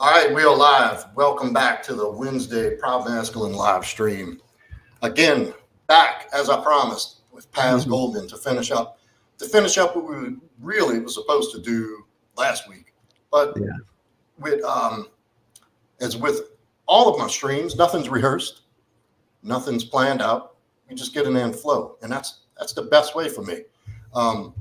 All right, we are live. Welcome back to the Wednesday Proud Masculine live stream. Again, back as I promised with Paz Goldman to finish up what we really was supposed to do last week. But Yeah. with as with all of my streams, nothing's rehearsed, nothing's planned out. We just get in there and flow, and that's the best way for me. Um,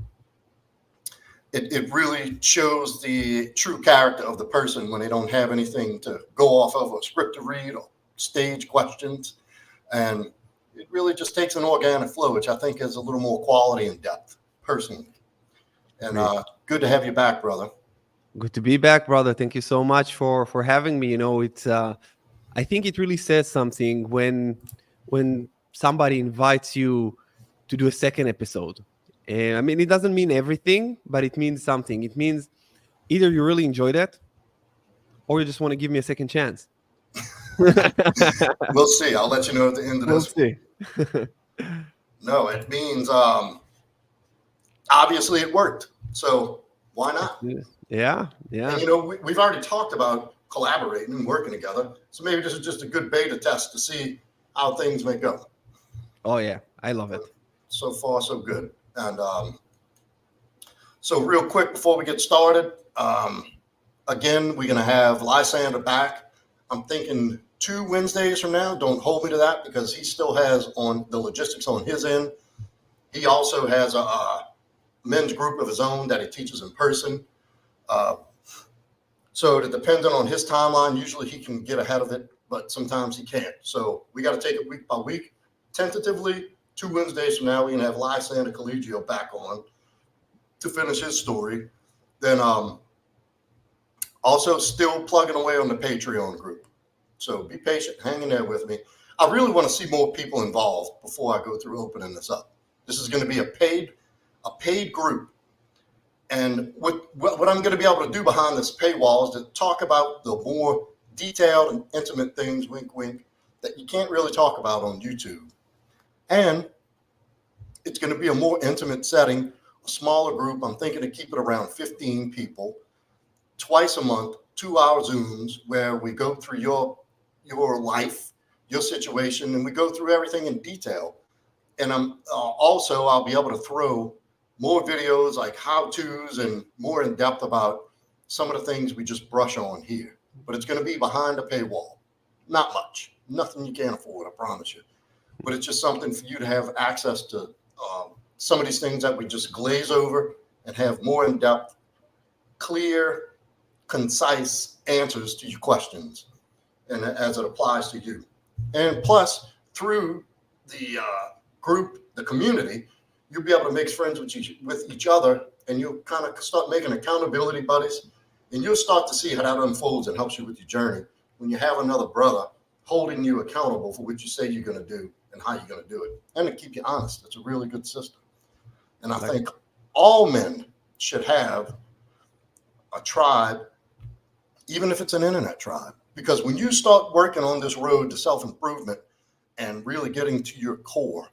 it really shows the true character of the person when they don't have anything to go off of, a script to read or stage questions. And it really just takes an organic flow, which I think is a little more quality and depth, personally. And Great. good to have you back, brother. Good to be back, brother. Thank you so much for having me. It's I think it really says something when somebody invites you to do a second episode. And I mean, it doesn't mean everything, but it means something. It means either you really enjoy that or you just want to give me a second chance. We'll see. I'll let you know at the end of We'll this. see. No, it means obviously it worked. So why not? Yeah. And we've already talked about collaborating and working together. So maybe this is just a good beta test to see how things may go. Oh yeah, I love it. So far, so good. And so real quick before we get started, again, we're going to have Lysander back. I'm thinking 2 Wednesdays from now. Don't hold me to that because he still has on the logistics on his end. He also has a men's group of his own that he teaches in person. So depending on his timeline, usually he can get ahead of it, but sometimes he can't. So we got to take it week by week. Tentatively, 2 Wednesdays from now, we're going to have Lysander Collegio back on to finish his story. Then also still plugging away on the Patreon group. So be patient, hang in there with me. I really want to see more people involved before I go through opening this up. This is going to be a paid group. And what I'm going to be able to do behind this paywall is to talk about the more detailed and intimate things, wink, wink, that you can't really talk about on YouTube. And it's going to be a more intimate setting, a smaller group. I'm thinking to keep it around 15 people, twice a month, 2-hour Zooms, where we go through your life, your situation, and we go through everything in detail. And I'll be able to throw more videos like how-tos and more in depth about some of the things we just brush on here. But it's going to be behind a paywall. Not much. Nothing you can't afford, I promise you. But it's just something for you to have access to some of these things that we just glaze over and have more in-depth, clear, concise answers to your questions and as it applies to you. And plus, through the group, the community, you'll be able to make friends with each other, and you'll kind of start making accountability buddies, and you'll start to see how that unfolds and helps you with your journey when you have another brother holding you accountable for what you say you're going to do and how you're going to do it, and to keep you honest. It's a really good system. And I think all men should have a tribe, even if it's an internet tribe, because when you start working on this road to self-improvement and really getting to your core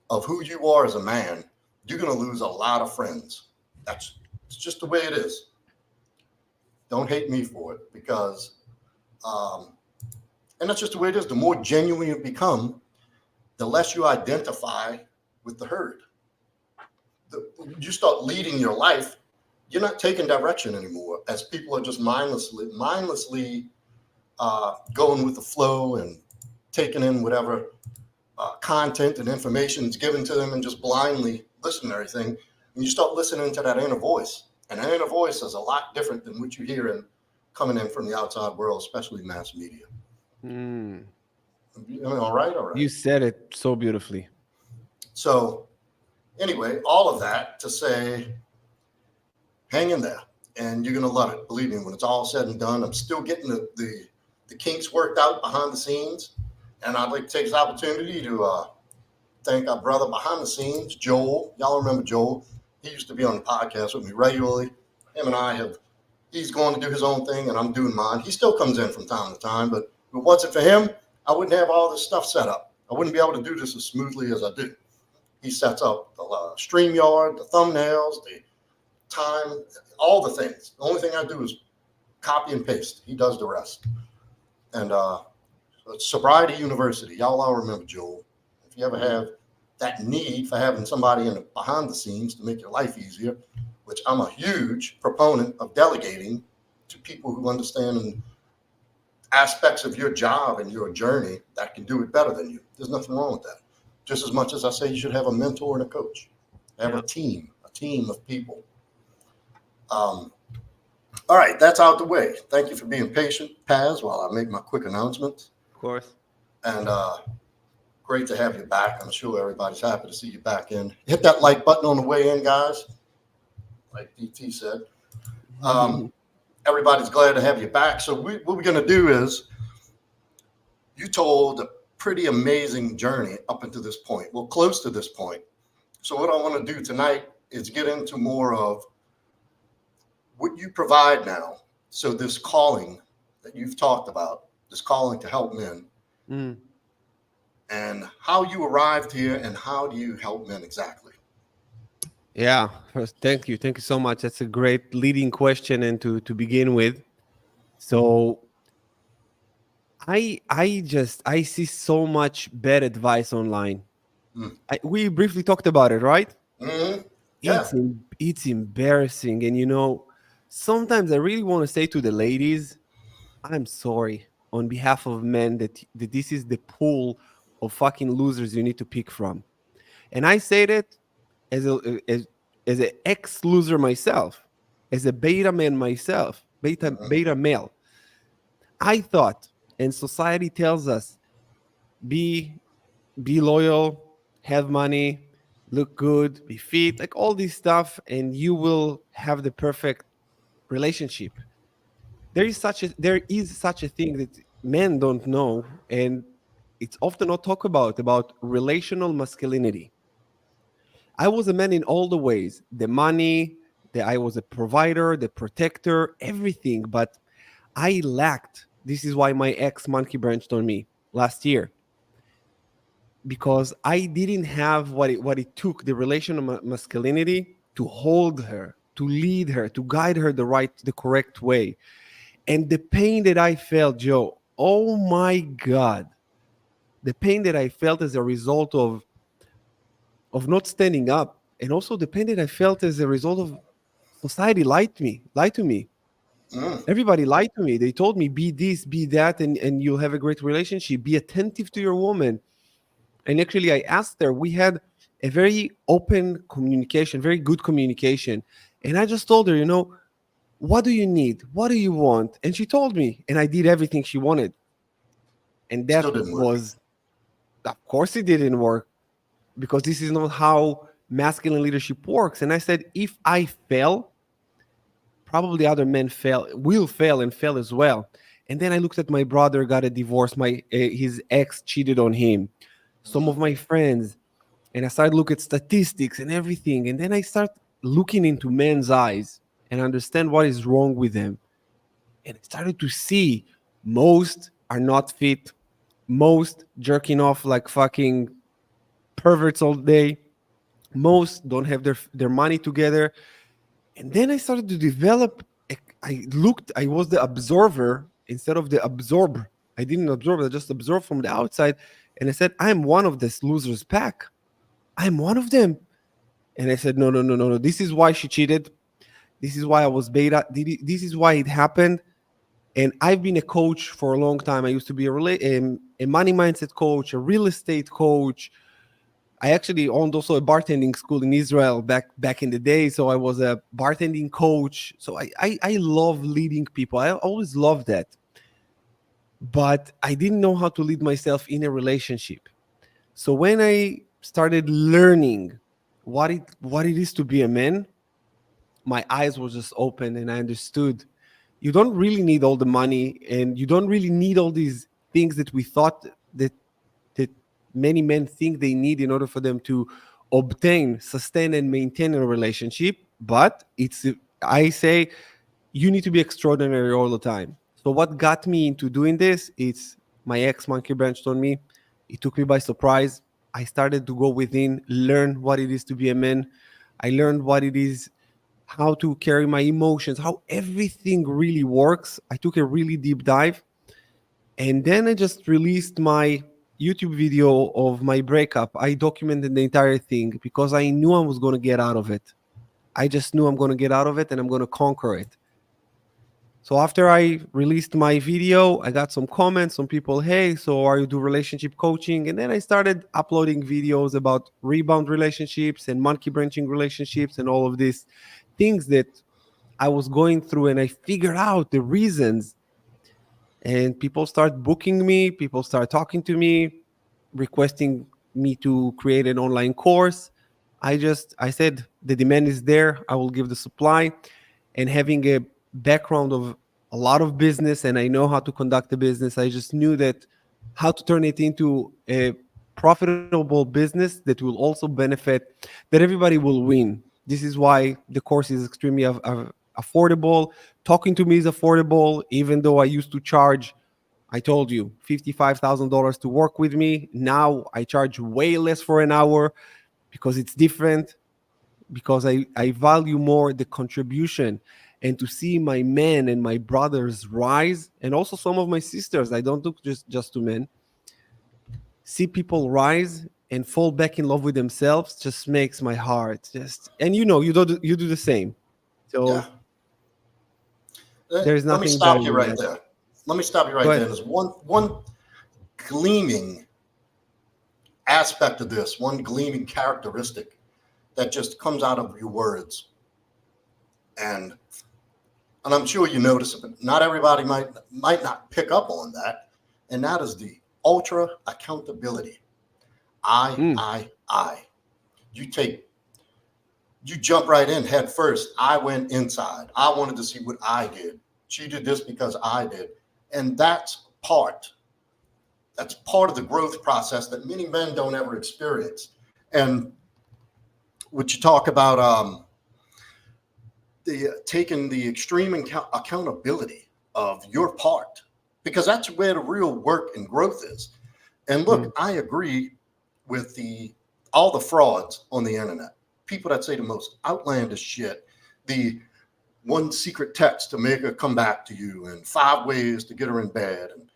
of who you are as a man, you're going to lose a lot of friends. It's just the way it is. Don't hate me for it, because, and that's just the way it is. The more genuine you become, the less you identify with the herd. You start leading your life, you're not taking direction anymore, as people are just mindlessly going with the flow and taking in whatever content and information is given to them and just blindly listen to everything. And you start listening to that inner voice. And that inner voice is a lot different than what you hear coming in from the outside world, especially mass media. All right. You said it so beautifully. So anyway, all of that to say, hang in there and you're going to love it. Believe me, when it's all said and done, I'm still getting the kinks worked out behind the scenes. And I'd like to take this opportunity to thank our brother behind the scenes, Joel. Y'all remember Joel? He used to be on the podcast with me regularly. Him and he's going to do his own thing and I'm doing mine. He still comes in from time to time, but if it wasn't for him, I wouldn't have all this stuff set up. I wouldn't be able to do this as smoothly as I do. He sets up the StreamYard, the thumbnails, the time, all the things. The only thing I do is copy and paste. He does the rest. And Sobriety University, y'all all remember Joel. If you ever have that need for having somebody in the behind the scenes to make your life easier, which I'm a huge proponent of delegating to people who understand and aspects of your job and your journey that can do it better than you. There's nothing wrong with that. Just as much as I say you should have a mentor and a coach, have a team of people. All right, that's out the way. Thank you for being patient, Paz, while I make my quick announcements. Of course. And great to have you back. I'm sure everybody's happy to see you back in. Hit that like button on the way in, guys. Like DT said. Everybody's glad to have you back. So what we're going to do is, you told a pretty amazing journey up until this point. Well, close to this point. So what I want to do tonight is get into more of what you provide now. So this calling that you've talked about, this calling to help men, and how you arrived here and how do you help men exactly? Yeah, first, thank you so much. That's a great leading question, and to begin with. So I see so much bad advice online. We briefly talked about it, right? Yeah. It's embarrassing, and sometimes I really want to say to the ladies, I'm sorry on behalf of men that this is the pool of fucking losers you need to pick from. And I say that as an ex-loser myself, as a beta man myself, beta male. I thought, and society tells us, be loyal, have money, look good, be fit, like all this stuff, and you will have the perfect relationship. There is such a thing that men don't know, and it's often not talked about relational masculinity. I was a man in all the ways, the money, I was a provider, the protector, everything, but I lacked. This is why my ex monkey branched on me last year, because I didn't have what it took, the relational masculinity, to hold her, to lead her, to guide her the correct way. And the pain that I felt, Joe, oh my God, the pain that I felt as a result of not standing up, and also the pain that I felt as a result of society lied to me. Everybody lied to me. They told me, be this, be that, and you'll have a great relationship. Be attentive to your woman. And actually, I asked her, we had a very open communication, very good communication. And I just told her, what do you need? What do you want? And she told me, and I did everything she wanted. And that was, of course it didn't work, because this is not how masculine leadership works. And I said, if I fail, probably other men will fail and fail as well. And then I looked at my brother, got a divorce. His ex cheated on him. Some of my friends, and I started looking at statistics and everything. And then I start looking into men's eyes and understand what is wrong with them. And I started to see most are not fit, most jerking off like fucking perverts all day, most don't have their money together. And then I started to develop. I was the observer instead of the absorber. I didn't absorb, I just absorbed from the outside. And I said, I'm one of this losers pack. I'm one of them. And I said, no. This is why she cheated. This is why I was beta. This is why it happened. And I've been a coach for a long time. I used to be a money mindset coach, a real estate coach. I actually owned also a bartending school in Israel back in the day. So I was a bartending coach. So I love leading people. I always loved that. But I didn't know how to lead myself in a relationship. So when I started learning what it is to be a man, my eyes were just open, and I understood you don't really need all the money, and you don't really need all these things that we thought that many men think they need in order for them to obtain, sustain, and maintain a relationship. But I say you need to be extraordinary all the time. So what got me into doing this? It's my ex monkey branched on me. It took me by surprise. I started to go within, learn what it is to be a man. I learned what it is how to carry my emotions, how everything really works. I took a really deep dive. And then I just released my YouTube video of my breakup. I documented the entire thing because I knew I was going to get out of it. I just knew I'm going to get out of it and I'm going to conquer it. So after I released my video, I got some comments, some people, hey, so are you do relationship coaching? And then I started uploading videos about rebound relationships and monkey branching relationships and all of these things that I was going through, and I figured out the reasons. And people start booking me, people start talking to me, requesting me to create an online course. I said the demand is there, I will give the supply. And having a background of a lot of business, and I know how to conduct a business, I just knew that how to turn it into a profitable business that will also benefit, that everybody will win. This is why the course is extremely affordable. Talking to me is affordable, even though I used to charge, I told you, $55,000 to work with me. Now I charge way less for an hour because it's different, because I value more the contribution, and to see my men and my brothers rise, and also some of my sisters. I don't look just to men. See people rise and fall back in love with themselves just makes my heart just, and you do the same. Yeah. So there's Let me nothing better stop you than right that. there. Let me stop you Go right there. ahead. There's one gleaming aspect of this, one gleaming characteristic that just comes out of your words. And I'm sure you notice it, but not everybody might not pick up on that. And that is the ultra accountability. Mm. I. You take you jump right in head first. I went inside. I wanted to see what I did. She did this because I did. And that's part of the growth process that many men don't ever experience. And what you talk about, the taking the extreme accountability of your part, because that's where the real work and growth is. And Mm. look, I agree with all the frauds on the internet. People that say the most outlandish shit. The one secret text to make her come back to you, and 5 ways to get her in bed. And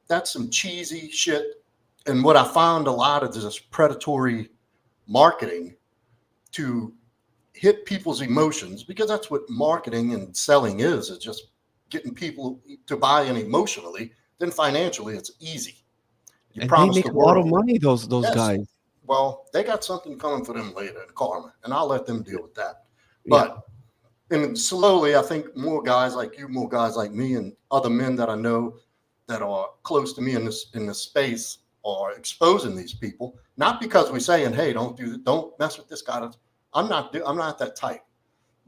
that's some cheesy shit. And what I found a lot of this predatory marketing to hit people's emotions, because that's what marketing and selling is just getting people to buy in emotionally. Then financially, it's easy. You And they promise make the a lot of world. money, those Yes. guys. Well, they got something coming for them later in karma, and I'll let them deal with that. Yeah. But and slowly, I think more guys like you, more guys like me, and other men that I know that are close to me in this space are exposing these people. Not because we're saying, "Hey, don't mess with this guy." I'm not that type.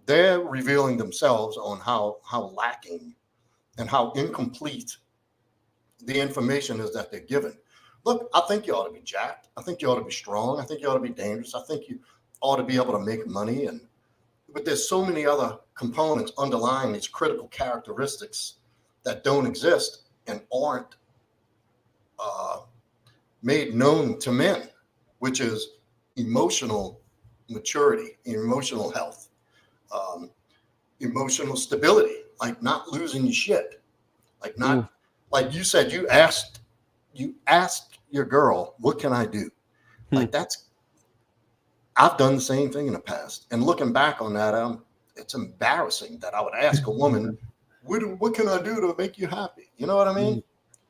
They're revealing themselves on how lacking and how incomplete the information is that they're given. Look, I think you ought to be jacked. I think you ought to be strong. I think you ought to be dangerous. I think you ought to be able to make money. But there's so many other components underlying these critical characteristics that don't exist and aren't uh, made known to men, which is emotional maturity, emotional health, um, emotional stability, like not losing your shit, like Mm. not like you said, you asked your girl, what can I do? Hmm. Like I've done the same thing in the past. And looking back on that, it's embarrassing that I would ask a woman, what can I do to make you happy? You know what I mean?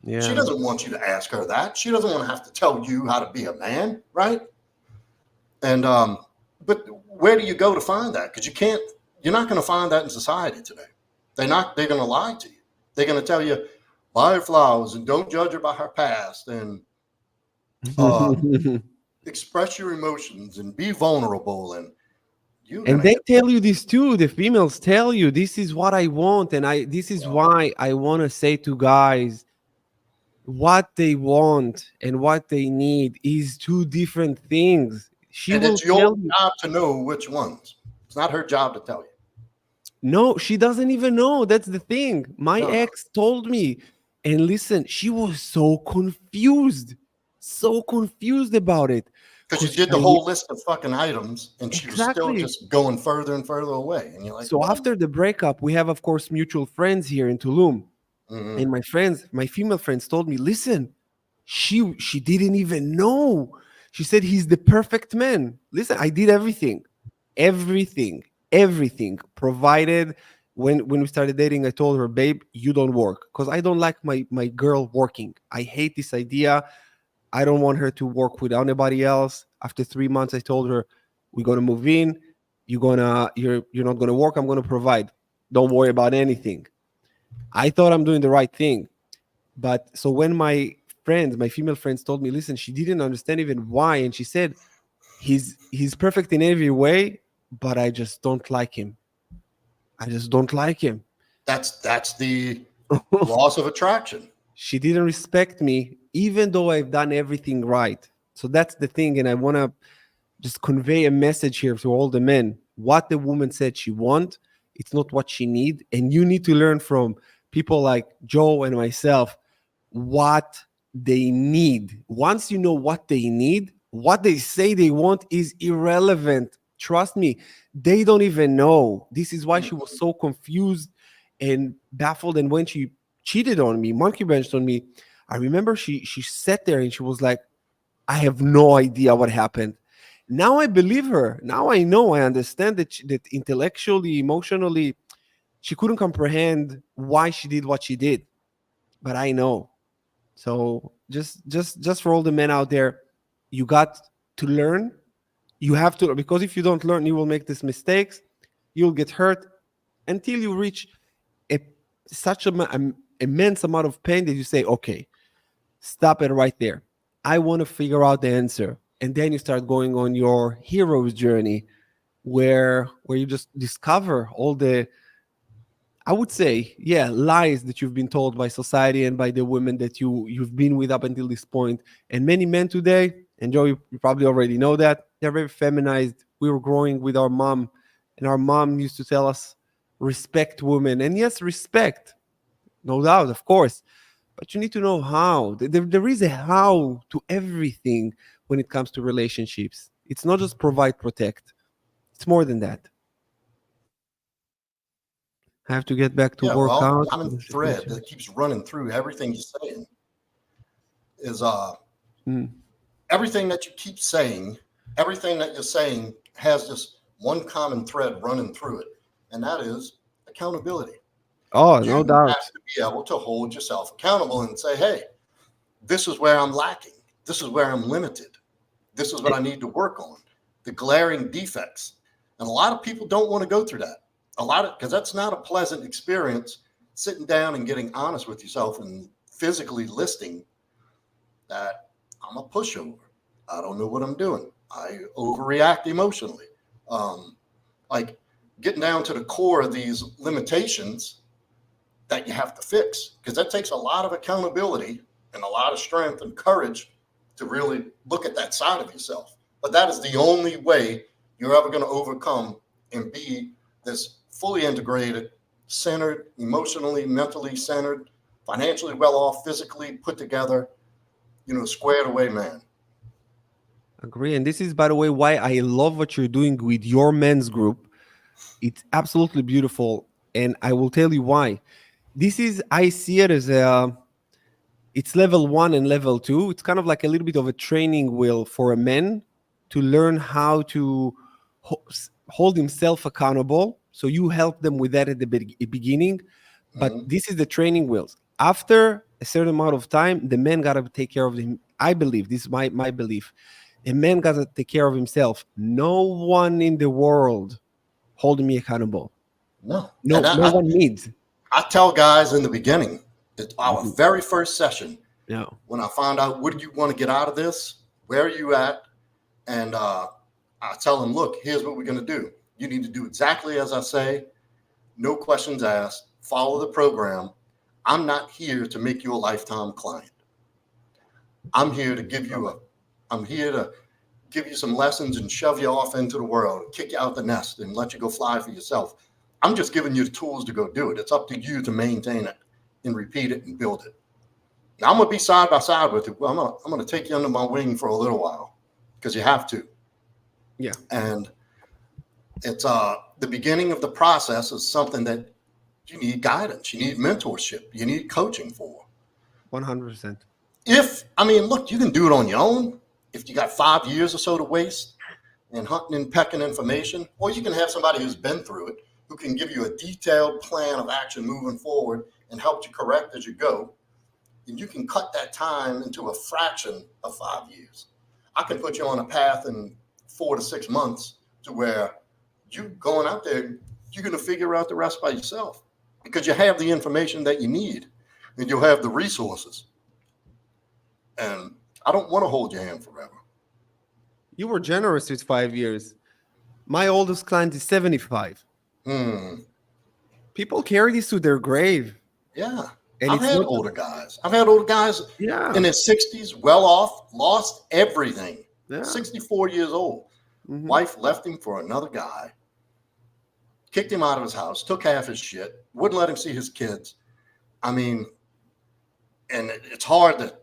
Mm. She Yeah. doesn't want you to ask her that. She doesn't want to have to tell you how to be a man, right? And but where do you go to find that? Because you're not going to find that in society today. They're going to lie to you. They're going to tell you, buy her flowers and don't judge her by her past, and um, express your emotions and be vulnerable, and you're going And to they get tell you this too. The females tell you this is what I want, and this is well. why I want to say to guys, what they want and what they need is two different things. She And will it's your tell you. job to know which ones. It's not her job to tell you. No, she doesn't even know. That's the thing. My No, no. ex told me, and listen, she was so confused about it. Because you because did the whole list of fucking items and she was still exactly. just going further and further away. And you're like, So what? after the breakup, we have, of course, mutual friends here in Tulum. Mm-hmm. And my friends, my female friends told me, listen, she didn't even know. She said he's the perfect man. Listen, I did everything. Everything. Everything. Provided when we started dating, I told her, babe, you don't work. Because I don't like my girl working. I hate this idea. I don't want her to work with anybody else. After 3 months, I told her, we're gonna move in. You're not gonna work. I'm gonna provide. Don't worry about anything. I thought I'm doing the right thing. But so when my friends, my female friends told me, listen, she didn't understand even why. And she said, he's perfect in every way, but I just don't like him. I just don't like him. That's the laws of attraction. She didn't respect me, even though I've done everything right. So that's the thing. And I want to just convey a message here to all the men. What the woman said she want, it's not what she need. And you need to learn from people like Joe and myself what they need. Once you know what they need, what they say they want is irrelevant. Trust me, they don't even know. This is why she was so confused and baffled. And when she cheated on me, monkey benched on me, I remember she sat there and she was like, I have no idea what happened. Now I believe her. Now I know, I understand that intellectually, emotionally, she couldn't comprehend why she did what she did. But I know. So just for all the men out there, you got to learn. You have to, because if you don't learn, you will make these mistakes. You'll get hurt until you reach a such an immense amount of pain that you say, okay, stop it right there. I want to figure out the answer. And then you start going on your hero's journey where you just discover all the, I would say, yeah, lies that you've been told by society and by the women that you've been with up until this point. And many men today, and Joe, you probably already know that, they're very feminized. We were growing with our mom, and our mom used to tell us, respect women. And yes, respect, no doubt, of course. But you need to know how. There is a how to everything when it comes to relationships. It's not just provide, protect. It's more than that. I have to get back to Yeah, work well, out. common thread that keeps running through everything you're saying is Mm. everything that you keep saying, everything that you're saying has this one common thread running through it, and that is accountability. Oh, no You doubt. have to be able to hold yourself accountable and say, hey, this is where I'm lacking. This is where I'm limited. This is what I need to work on. The glaring defects. And a lot of people don't want to go through that. Because that's not a pleasant experience, sitting down and getting honest with yourself and physically listing that I'm a pushover. I don't know what I'm doing. I overreact emotionally. Um, like getting down to the core of these limitations that you have to fix, because that takes a lot of accountability and a lot of strength and courage to really look at that side of yourself. But that is the only way you're ever going to overcome and be this fully integrated, centered, emotionally, mentally centered, financially well off, physically put together, squared away man. Agree. And this is, by the way, why I love what you're doing with your men's group. It's absolutely beautiful. And I will tell you why. This is, I see it as it's level 1 and level 2. It's kind of like a little bit of a training wheel for a man to learn how to hold himself accountable. So you help them with that at the beginning. But Mm-hmm. this is the training wheels. After a certain amount of time, the man got to take care of him. I believe, this is my belief. A man got to take care of himself. No one in the world holding me accountable. No. And No one needs. I tell guys in the beginning, it's our Mhm. very first session, No. when I find out what do you want to get out of this, where are you at, and I tell them, look, here's what we're going to do. You need to do exactly as I say, no questions asked, follow the program. I'm not here to make you a lifetime client. I'm here to give you some lessons and shove you off into the world, kick you out the nest and let you go fly for yourself. I'm just giving you the tools to go do it. It's up to you to maintain it and repeat it and build it. Now I'm going to be side by side with you. I'm going to take you under my wing for a little while. because you have to. Yeah. And it's the beginning of the process is something that you need guidance, you need mentorship, you need coaching for. 100%. Look, you can do it on your own if you got 5 years or so to waste and hunting and pecking information, or you can have somebody who's been through it who can give you a detailed plan of action moving forward and help you correct as you go. And you can cut that time into a fraction of 5 years. I can put you on a path in 4 to 6 months to where you going out there, you're going to figure out the rest by yourself because you have the information that you need and you'll have the resources. And I don't want to hold your hand forever. You were generous with 5 years. My oldest client is 75. People carry this to their grave. Yeah. And I've it's had not older guys. I've had older guys in their 60s, well off, lost everything. 64 years old. Wife left him for another guy, kicked him out of his house, took half his shit, wouldn't let him see his kids. And it's hard to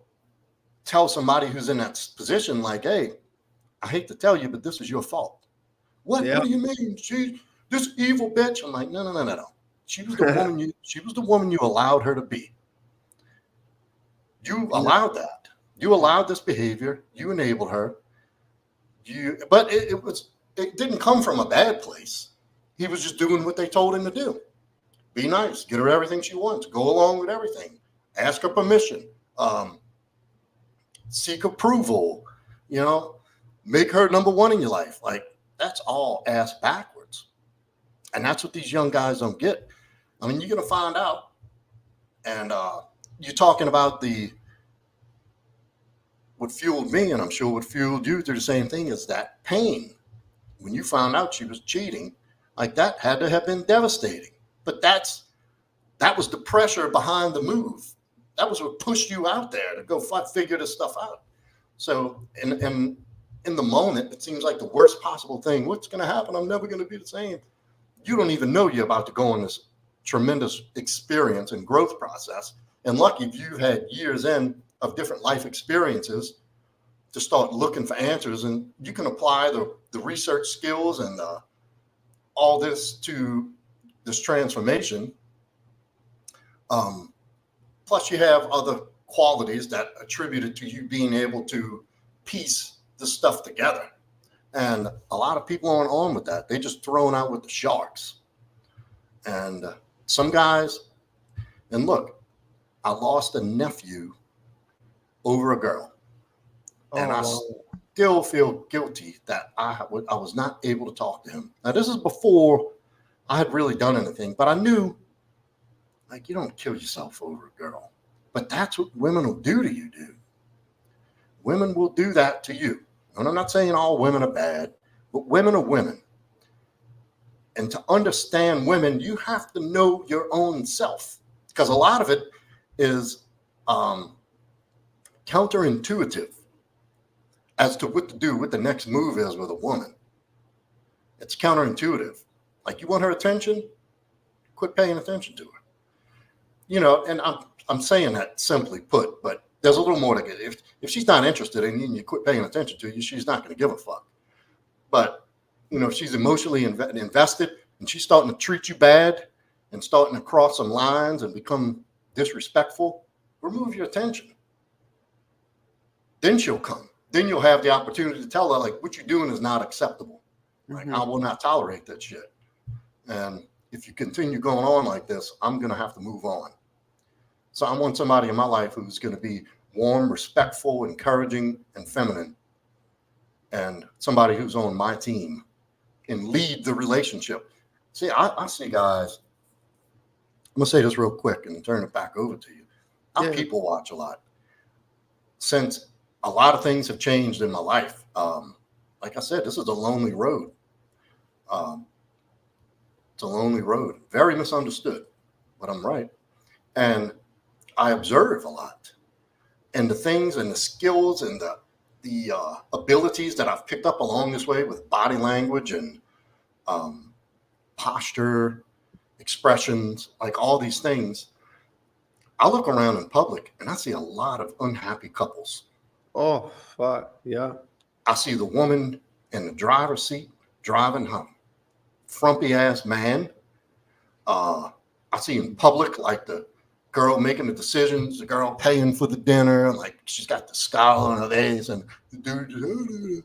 tell somebody who's in that position, like, hey, I hate to tell you, but this is your fault. What do you mean? She, this evil bitch. I'm like, no. She was the woman you allowed her to be. You allowed that. You allowed this behavior. You enabled her. But it didn't come from a bad place. He was just doing what they told him to do. Be nice. Get her everything she wants. Go along with everything. Ask her permission. Seek approval. Make her number one in your life. Like, that's all ass backwards. And that's what these young guys don't get. You're going to find out. And you're talking about what fueled me, and I'm sure what fueled you through the same thing, is that pain. When you found out she was cheating, like, that had to have been devastating. But that was the pressure behind the move. That was what pushed you out there to go figure this stuff out. So in the moment, it seems like the worst possible thing. What's going to happen? I'm never going to be the same. You don't even know you're about to go on this tremendous experience and growth process. And lucky if you've had years in of different life experiences to start looking for answers, and you can apply the research skills and all this to this transformation. Plus you have other qualities that attributed to you being able to piece this stuff together. And a lot of people aren't on with that. They just thrown out with the sharks. And some guys, and look, I lost a nephew over a girl. And I still feel guilty that I was not able to talk to him. Now, this is before I had really done anything, but I knew, like, you don't kill yourself over a girl. But that's what women will do to you, dude. Women will do that to you. And I'm not saying all women are bad, but women are women. And to understand women, you have to know your own self, because a lot of it is counterintuitive as to what to do, what the next move is with a woman. It's counterintuitive. Like, you want her attention, quit paying attention to her. And I'm saying that simply put, but there's a little more to it. If she's not interested in you and you quit paying attention to you, she's not going to give a fuck. But, if she's emotionally invested and she's starting to treat you bad and starting to cross some lines and become disrespectful, remove your attention. Then she'll come. Then you'll have the opportunity to tell her, like, what you're doing is not acceptable. Like, I will not tolerate that shit. And if you continue going on like this, I'm going to have to move on. So I want somebody in my life who's going to be warm, respectful, encouraging, and feminine. And somebody who's on my team and lead the relationship. See, I see guys, I'm going to say this real quick and turn it back over to you. I people watch a lot. Since a lot of things have changed in my life, like I said, this is a lonely road. It's a lonely road, very misunderstood, but I'm right. And I observe a lot, and the things and the skills and the abilities that I've picked up along this way with body language and posture, expressions, like all these things. I look around in public and I see a lot of unhappy couples. Oh, fuck. Yeah. I see the woman in the driver's seat driving her frumpy ass man. I see in public, like the girl making the decisions, the girl paying for the dinner, like she's got the scowl on her face, and the dude,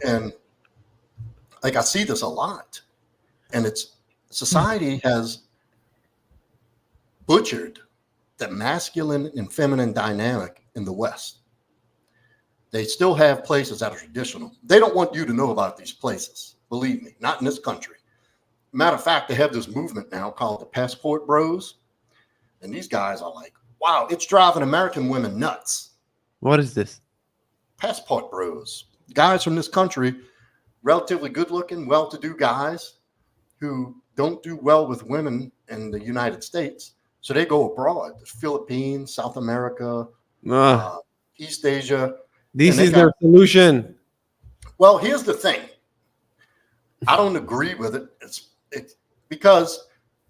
and like I see this a lot, and it's society has butchered the masculine and feminine dynamic in the West. They still have places that are traditional. They don't want you to know about these places. Believe me, not in this country. Matter of fact, they have this movement now called the Passport Bros. And these guys are like, wow, it's driving American women nuts. What is this? Passport Bros. Guys from this country, relatively good looking, well-to-do guys who don't do well with women in the United States. So they go abroad, the Philippines, South America, East Asia. This is their solution. Well, here's the thing. I don't agree with it. It's because,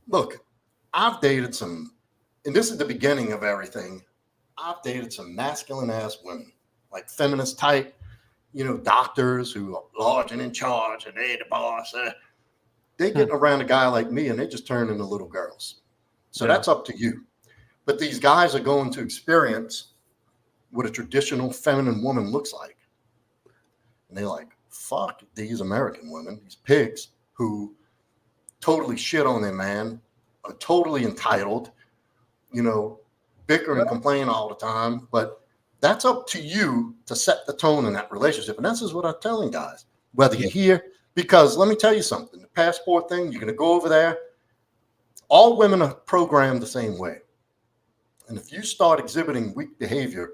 look, I've dated some, and this is the beginning of everything. I've dated some masculine ass women, like feminist type, doctors who are large and in charge and they the boss. They get around a guy like me and they just turn into little girls. So that's up to you. But these guys are going to experience what a traditional feminine woman looks like. And they're like, fuck these American women, these pigs who totally shit on their man, are totally entitled, bicker and complain all the time. But that's up to you to set the tone in that relationship. And this is what I'm telling guys, whether you're here, because let me tell you something, the passport thing, you're going to go over there. All women are programmed the same way. And if you start exhibiting weak behavior,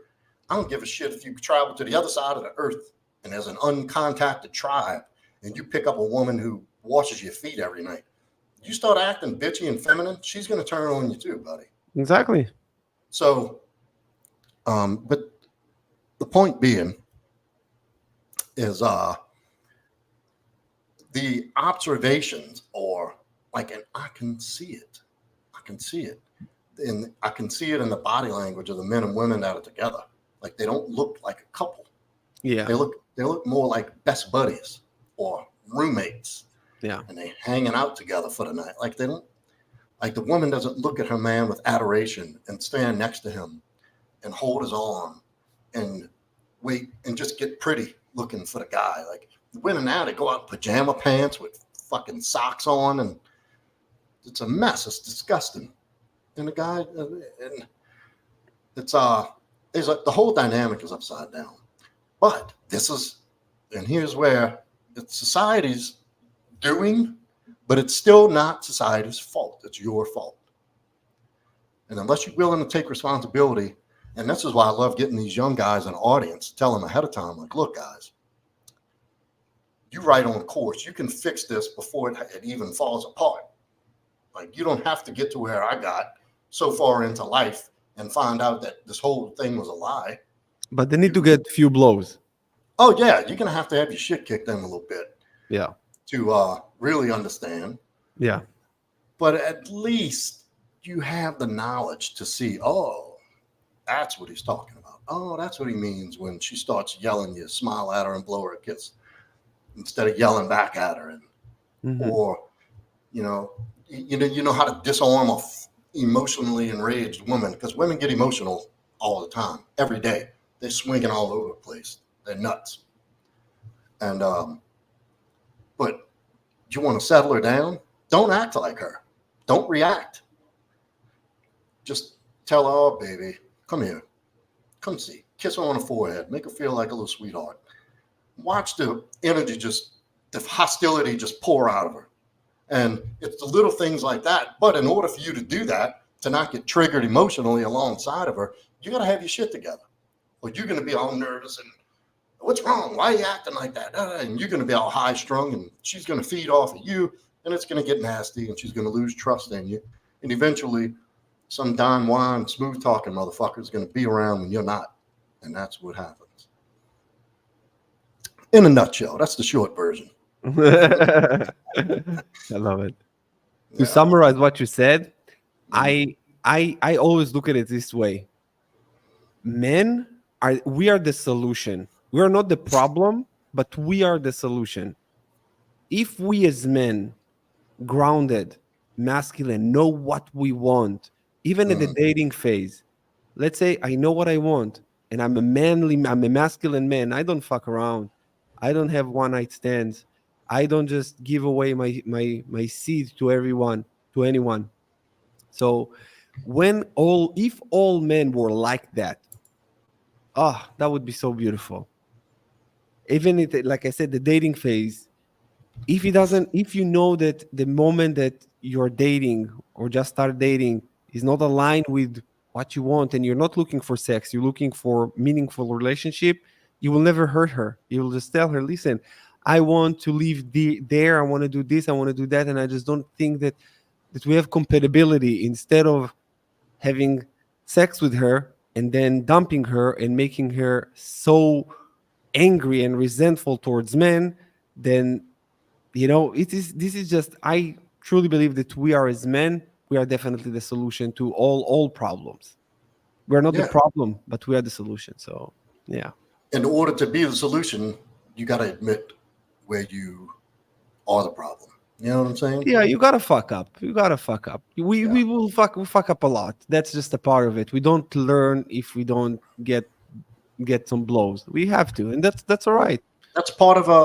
I don't give a shit if you travel to the other side of the earth and there's an uncontacted tribe and you pick up a woman who washes your feet every night. You start acting bitchy and feminine, she's going to turn on you too, buddy. Exactly. So, but the point being is the observations or like, and I can see it. And I can see it in the body language of the men and women that are together. Like they don't look like a couple. Yeah. They look more like best buddies or roommates. Yeah. And they hanging out together for the night. Like they don't, like the woman doesn't look at her man with adoration and stand next to him and hold his arm and wait and just get pretty looking for the guy. Like the women now, they go out in pajama pants with fucking socks on and it's a mess. It's disgusting. And the guy, and it's there's the whole dynamic is upside down. But and here's where it's society's doing, but it's still not society's fault. It's your fault. And unless you're willing to take responsibility, and this is why I love getting these young guys an audience, tell them ahead of time, like, look, guys, you right on course. You can fix this before it even falls apart. Like, you don't have to get to where I got so far into life and find out that this whole thing was a lie. But they need to get a few blows. Oh, yeah. You're going to have your shit kicked in a little bit. Yeah. To really understand. Yeah. But at least you have the knowledge to see, oh, that's what he's talking about. Oh, that's what he means when she starts yelling, you smile at her and blow her a kiss instead of yelling back at her. And, or, you know how to disarm a emotionally enraged woman, because women get emotional all the time, every day. They're swinging all over the place. They're nuts. And, but you want to settle her down? Don't act like her. Don't react. Just tell her, oh, baby, come here. Come see. Kiss her on the forehead. Make her feel like a little sweetheart. Watch the energy the hostility just pour out of her. And it's the little things like that. But in order for you to do that, to not get triggered emotionally alongside of her, you got to have your shit together. Or you're going to be all nervous and, what's wrong? Why are you acting like that? And you're going to be all high strung and she's going to feed off of you and it's going to get nasty and she's going to lose trust in you. And eventually some Don Juan smooth talking motherfucker is going to be around when you're not. And that's what happens. In a nutshell, that's the short version. I love it. To summarize what you said, I always look at it this way. We are the solution. We're not the problem, but we are the solution. If we as men, grounded, masculine, know what we want, even at the Mm. dating phase, let's say I know what I want and I'm a masculine man. I don't fuck around. I don't have one night stands. I don't just give away my seed to everyone, to anyone. So if all men were like that, that would be so beautiful. Even if, like I said, the dating phase, if you know that the moment that you're dating or just start dating is not aligned with what you want, and you're not looking for sex, you're looking for meaningful relationship, you will never hurt her. You will just tell her, listen, I want to live there, I want to do this, I want to do that, and I just don't think that we have compatibility. Instead of having sex with her and then dumping her and making her so angry and resentful towards men, then this is just, I truly believe that we are, as men, we are definitely the solution to all problems. We're not the Yeah. problem, but we are the solution. So yeah. In order to be the solution, you got to admit where you are the problem. You know what I'm saying? Yeah, you gotta fuck up. You gotta fuck up. We Yeah. we will fuck up a lot. That's just a part of it. We don't learn if we don't get some blows. We have to, and that's all Well, right. that's part of a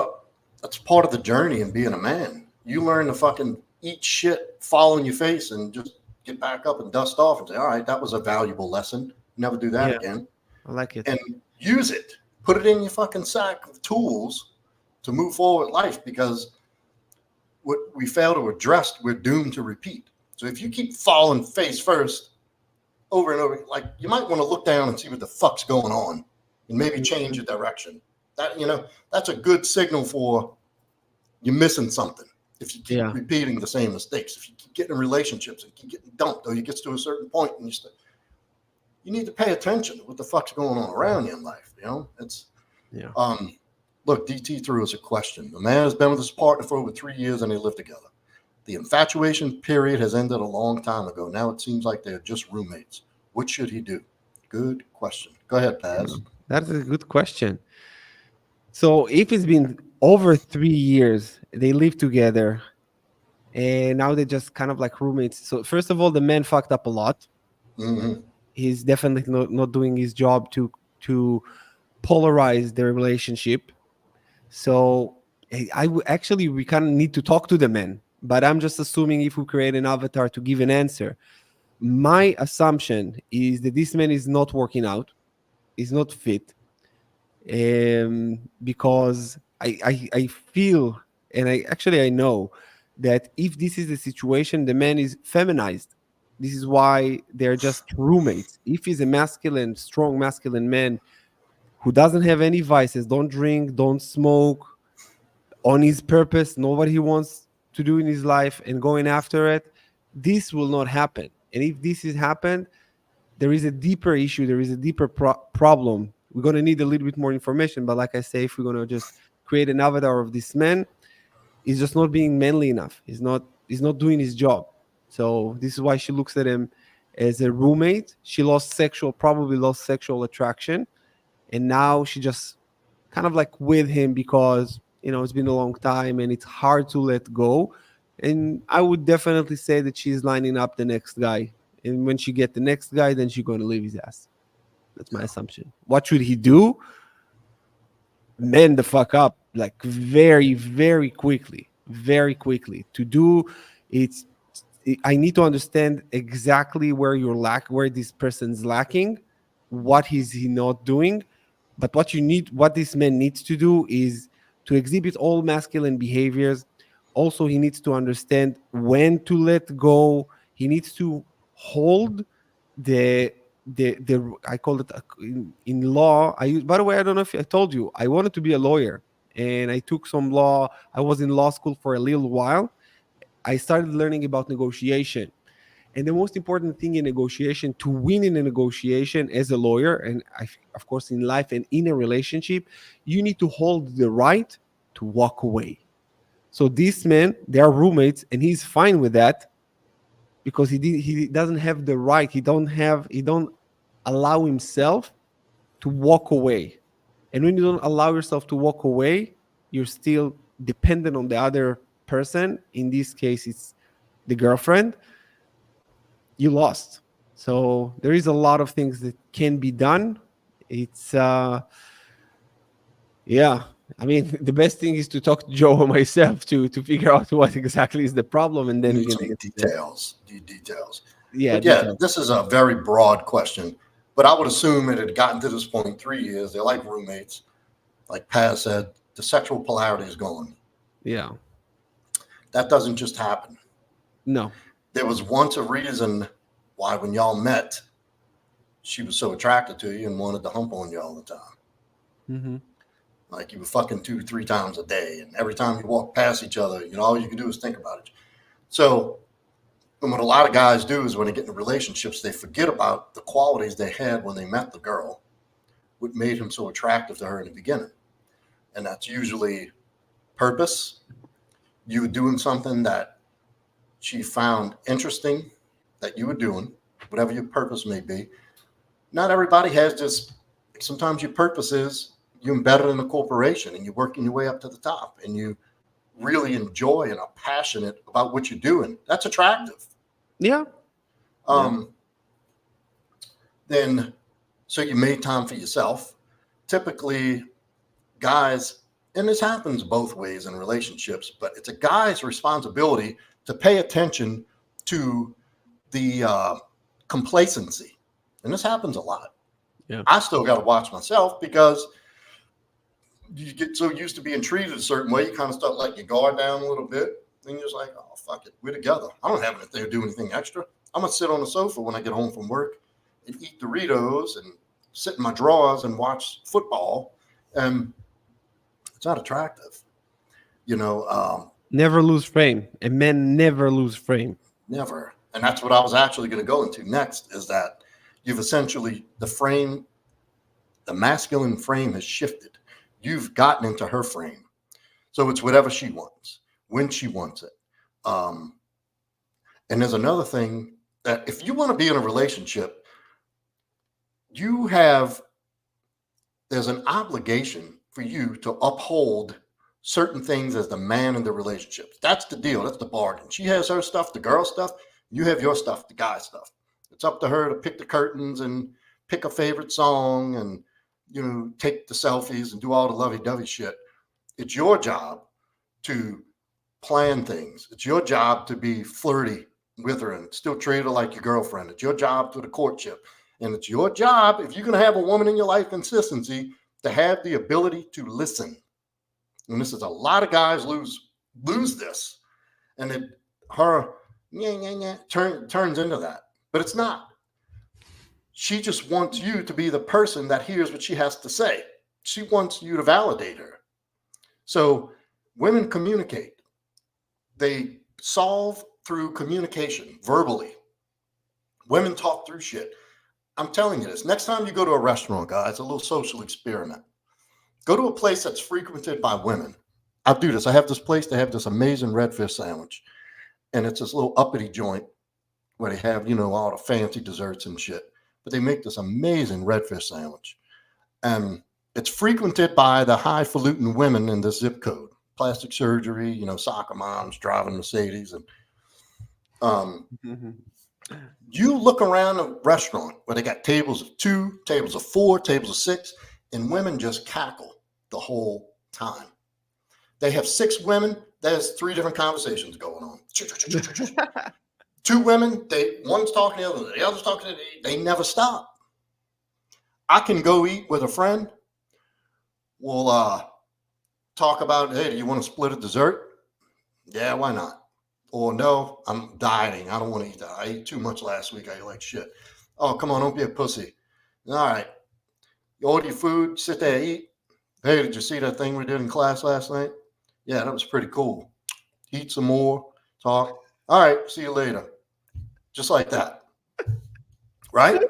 that's part of the journey in being a man. You learn to fucking eat shit, fall on your face, and just get back up and dust off and say, "All right, that was a valuable lesson. Never do that Yeah, again." I like it. And use it. Put it in your fucking sack of tools to move forward life, because what we fail to address, we're doomed to repeat. So if you keep falling face first over and over, like, you might want to look down and see what the fuck's going on and maybe change Mhm. your direction. That's a good signal for you're missing something. If you keep Yeah, repeating the same mistakes, if you keep getting in relationships and keep getting dumped, or you get to a certain point and you need to pay attention to what the fuck's going on around you in life. It's yeah. um look, DT threw us a question. The man has been with his partner for over 3 years and they live together. The infatuation period has ended a long time ago. Now it seems like they're just roommates. What should he do? Good question. Go ahead, Yeah. Paz. That's a good question. So if it's been over 3 years, they live together, and now they're just kind of like roommates. So first of all, the man fucked up a lot. Mm-hmm. He's definitely not doing his job to polarize their relationship. So actually, we kind of need to talk to the man. But I'm just assuming, if we create an avatar to give an answer, my assumption is that this man is not working out, is not fit, because I feel, and I know that if this is the situation, the man is feminized. This is why they're just roommates. If he's a masculine, strong masculine man who doesn't have any vices, don't drink, don't smoke, on his purpose, know what he wants to do in his life and going after it, this will not happen. And if this has happened, there is a deeper issue, there is a deeper problem. We're going to need a little bit more information, but like I say, if we're going to just create an avatar of this man, he's just not being manly enough. He's not doing his job. So this is why she looks at him as a roommate. She probably lost sexual attraction, and now she just kind of like with him because it's been a long time and it's hard to let go. And I would definitely say that she's lining up the next guy, and when she get the next guy, then she's going to leave his ass. That's my Yeah. assumption. What should he do? Man the fuck up, like very very quickly, very quickly. To do it's I need to understand exactly where this person's lacking, what is he not doing. But what this man needs to do is to exhibit all masculine behaviors. Also, he needs to understand when to let go. He needs to hold the I call it in law. By the way, I don't know if I told you, I wanted to be a lawyer, and I took some law. I was in law school for a little while. I started learning about negotiation. And the most important thing in negotiation, to win in a negotiation as a lawyer, and of course in life and in a relationship, you need to hold the right to walk away. So this man, they are roommates, and he's fine with that because he doesn't have the right. He don't allow himself to walk away. And when you don't allow yourself to walk away, you're still dependent on the other person. In this case, it's the girlfriend. You lost. So there is a lot of things that can be done. It's yeah. I mean, the best thing is to talk to Joe or myself to figure out what exactly is the problem, and then we Need can some take it from there. details. Yeah, But yeah, details. this is a very broad question. But I would assume it had gotten to this point in 3 years. They're like roommates. Like Paz said, the sexual polarity is gone. Yeah. That doesn't just happen. No. There was once a reason why, when y'all met, she was so attracted to you and wanted to hump on you all the time. Mm-hmm. Like you were fucking 2-3 times a day, and every time you walk past each other, all you can do is think about it. So, and what a lot of guys do is when they get into relationships, they forget about the qualities they had when they met the girl, what made him so attractive to her in the beginning, and that's usually purpose. You were doing something that she found interesting that you were doing, whatever your purpose may be. Not everybody has this. Sometimes your purpose is you're embedded in a corporation and you're working your way up to the top and you really enjoy and are passionate about what you're doing. That's attractive. Yeah. Then, so you made time for yourself. Typically, guys, and this happens both ways in relationships, but it's a guy's responsibility to pay attention to the complacency. And this happens a lot. Yeah. I still got to watch myself because you get so used to being treated a certain way, you kind of start letting your guard down a little bit. And you're just like, oh, fuck it. We're together. I don't have anything to do anything extra. I'm going to sit on the sofa when I get home from work and eat Doritos and sit in my drawers and watch football. And it's not attractive. Never lose frame. And men never lose frame. Never. And that's what I was actually going to go into next is that you've essentially, the masculine frame has shifted. You've gotten into her frame. So it's whatever she wants, when she wants it. And there's another thing that if you want to be in a relationship, there's an obligation for you to uphold certain things as the man in the relationship. That's the deal. That's the bargain. She has her stuff, the girl stuff. You have your stuff, the guy stuff. It's up to her to pick the curtains and pick a favorite song and, take the selfies and do all the lovey-dovey shit. It's your job to plan things. It's your job to be flirty with her and still treat her like your girlfriend. It's your job to the courtship. And it's your job, if you're going to have a woman in your life, consistency, to have the ability to listen. And this is a lot of guys lose this. And her turns into that. But it's not. She just wants you to be the person that hears what she has to say. She wants you to validate her. So women communicate. They solve through communication, verbally. Women talk through shit. I'm telling you this. Next time you go to a restaurant, guys, a little social experiment. Go to a place that's frequented by women. I do this. I have this place. They have this amazing redfish sandwich. And it's this little uppity joint where they have, all the fancy desserts and shit. But they make this amazing redfish sandwich. And it's frequented by the highfalutin women in this zip code. Plastic surgery, soccer moms driving Mercedes. And you look around a restaurant where they got tables of 2, tables of 4, tables of 6, and women just cackle the whole time. They have 6 women. There's 3 different conversations going on. 2 women, one's talking to the other's talking to they never stop. I can go eat with a friend. We'll talk about, hey, do you want to split a dessert? Yeah, why not? Or no, I'm dieting. I don't want to eat that. I ate too much last week. I ate like shit. Oh, come on, don't be a pussy. All right. You order your food, sit there, eat. Hey, did you see that thing we did in class last night? Yeah, that was pretty cool. Eat some more, talk. All right, see you later. Just like that. Right?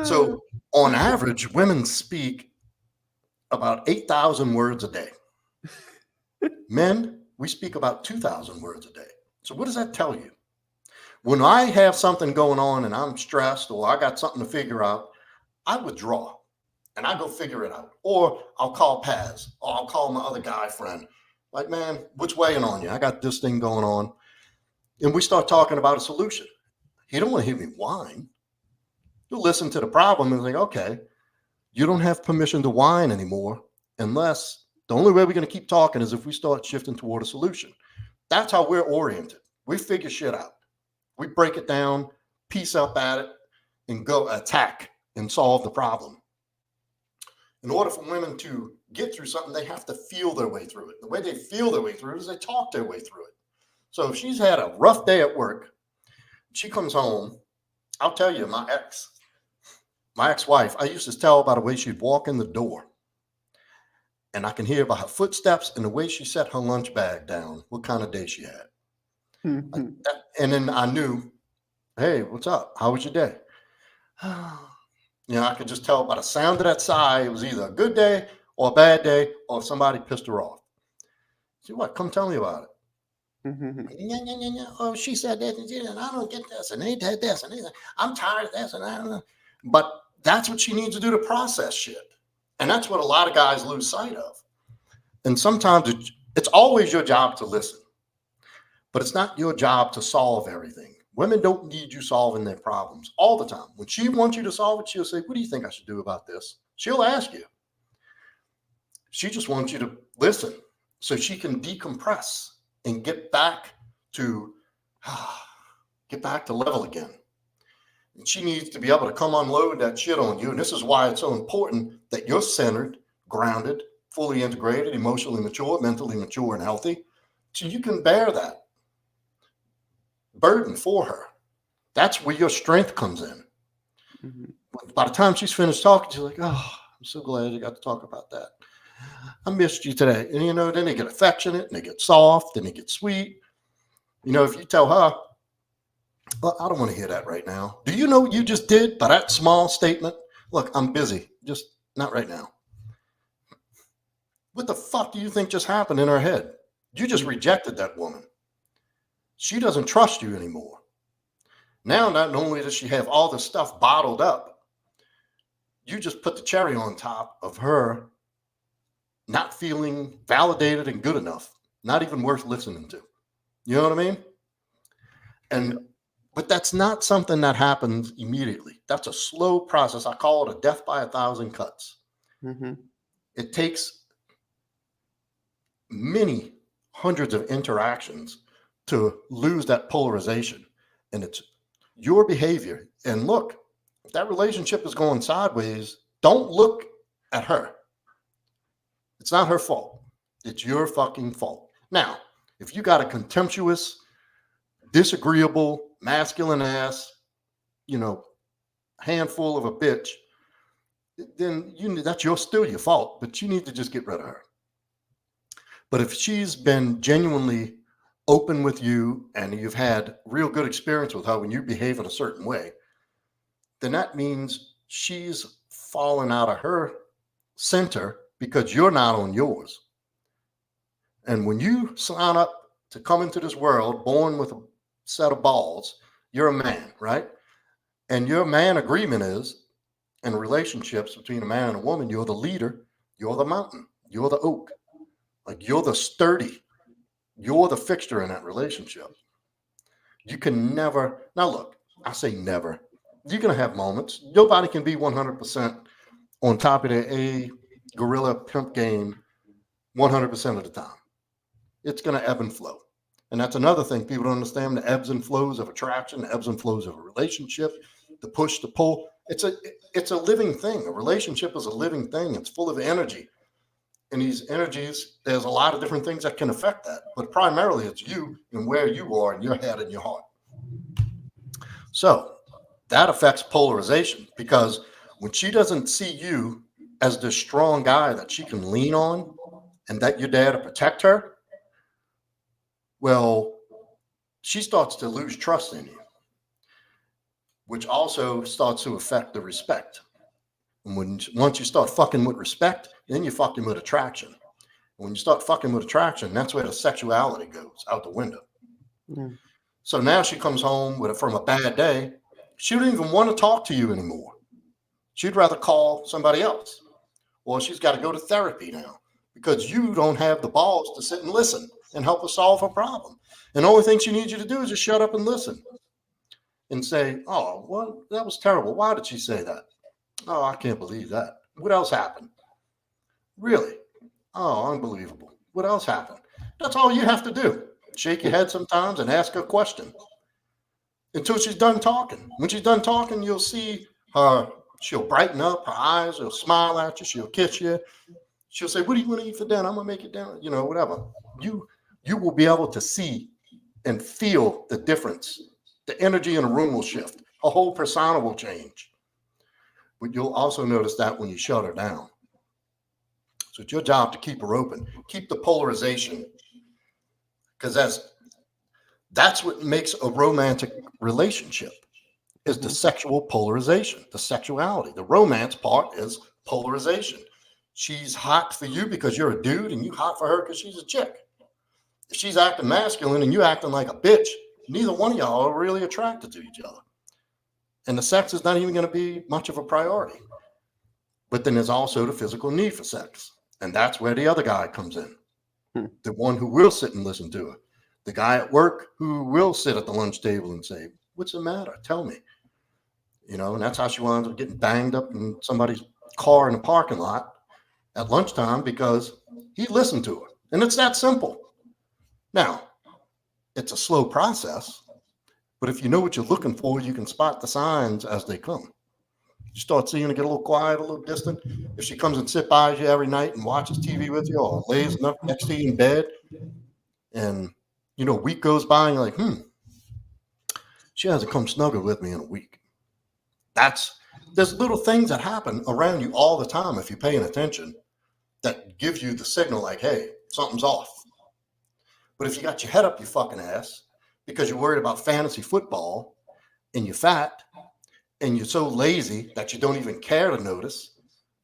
So on average, women speak about 8,000 words a day. Men, we speak about 2,000 words a day. So what does that tell you? When I have something going on and I'm stressed or I got something to figure out, I withdraw. and I go figure it out. Or I'll call Paz, or I'll call my other guy friend. Like, man, what's weighing on you? I got this thing going on. And we start talking about a solution. He don't want to hear me whine. He'll listen to the problem and think, okay, you don't have permission to whine anymore unless the only way we're going to keep talking is if we start shifting toward a solution. That's how we're oriented. We figure shit out. We break it down, piece up at it, and go attack and solve the problem. In order for women to get through something, they have to feel their way through it. The way they feel their way through it is they talk their way through it. So if she's had a rough day at work, she comes home, I'll tell you, my ex-wife, I used to tell by the way she'd walk in the door. And I can hear by her footsteps and the way she set her lunch bag down, what kind of day she had. Mm-hmm. And then I knew, hey, what's up? How was your day? I could just tell by the sound of that sigh, it was either a good day or a bad day, or somebody pissed her off. See what? Come tell me about it. Mm-hmm. Oh, she said that, and I don't get this, and they did this, and I'm tired of this, and I don't know. But that's what she needs to do to process shit. And that's what a lot of guys lose sight of. And sometimes it's always your job to listen, but it's not your job to solve everything. Women don't need you solving their problems all the time. When she wants you to solve it, she'll say, what do you think I should do about this? She'll ask you. She just wants you to listen so she can decompress and get back to level again. And she needs to be able to come unload that shit on you. And this is why it's so important that you're centered, grounded, fully integrated, emotionally mature, mentally mature, and healthy. So you can bear that burden for her. That's where your strength comes in. Mm-hmm. By the time she's finished talking, she's like, oh, I'm so glad you got to talk about that. I missed you today. And, then they get affectionate and they get soft and they get sweet. If you tell her, well, I don't want to hear that right now. Do you know what you just did by that small statement? Look, I'm busy. Just not right now. What the fuck do you think just happened in her head? You just rejected that woman. She doesn't trust you anymore. Now, not only does she have all this stuff bottled up, you just put the cherry on top of her not feeling validated and good enough, not even worth listening to. You know what I mean? But that's not something that happens immediately. That's a slow process. I call it a death by 1,000 cuts. Mm-hmm. It takes many hundreds of interactions to lose that polarization. And it's your behavior. And look, if that relationship is going sideways, don't look at her. It's not her fault. It's your fucking fault. Now, if you got a contemptuous, disagreeable, masculine ass, handful of a bitch, then that's still your fault, but you need to just get rid of her. But if she's been genuinely open with you and you've had real good experience with her when you behave in a certain way, then that means she's fallen out of her center because you're not on yours. And when you sign up to come into this world born with a set of balls, you're a man, right? And your man agreement is, in relationships between a man and a woman, you're the leader, you're the mountain, you're the oak, like you're the sturdy, you're the fixture in that relationship. You can never, now look, I say never, you're going to have moments. Nobody can be 100% on top of their gorilla pimp game 100% of the time. It's going to ebb and flow. And that's another thing people don't understand, the ebbs and flows of attraction, the ebbs and flows of a relationship, the push, the pull. It's a living thing. A relationship is a living thing. It's full of energy. And these energies, there's a lot of different things that can affect that. But primarily it's you and where you are in your head and your heart. So that affects polarization, because when she doesn't see you as the strong guy that she can lean on and that you're there to protect her, well, she starts to lose trust in you, which also starts to affect the respect. And once you start fucking with respect, then you're fucking with attraction. And when you start fucking with attraction, that's where the sexuality goes out the window. Mm. So now she comes home from a bad day. She don't even want to talk to you anymore. She'd rather call somebody else. Or she's got to go to therapy now because you don't have the balls to sit and listen and help her solve her problem. And the only thing she needs you to do is just shut up and listen and say, oh, well, that was terrible. Why did she say that? Oh, I can't believe that. What else happened? Really? Oh, unbelievable. What else happened? That's all you have to do. Shake your head sometimes and ask her a question until she's done talking. When she's done talking, you'll see her. She'll brighten up, her eyes, she'll smile at you, she'll kiss you. She'll say, what do you want to eat for dinner? I'm going to make it down, whatever. You will be able to see and feel the difference. The energy in a room will shift. A whole persona will change. But you'll also notice that when you shut her down. So it's your job to keep her open, keep the polarization, because that's what makes a romantic relationship, is the sexual polarization, the sexuality. The romance part is polarization. She's hot for you because you're a dude, and you hot for her because she's a chick. If she's acting masculine and you acting like a bitch, neither one of y'all are really attracted to each other. And the sex is not even going to be much of a priority. But then there's also the physical need for sex. And that's where the other guy comes in. The one who will sit and listen to her. The guy at work who will sit at the lunch table and say, what's the matter? Tell me. And that's how she winds up getting banged up in somebody's car in the parking lot at lunchtime because he listened to her. And it's that simple. Now, it's a slow process, but if you know what you're looking for, you can spot the signs as they come. You start seeing her get a little quiet, a little distant. If she comes and sit by you every night and watches TV with you or lays next to you in bed, and, a week goes by and you're like, she hasn't come snuggle with me in a week. There's little things that happen around you all the time if you're paying attention that gives you the signal like, hey, something's off. But if you got your head up your fucking ass because you're worried about fantasy football and you're fat and you're so lazy that you don't even care to notice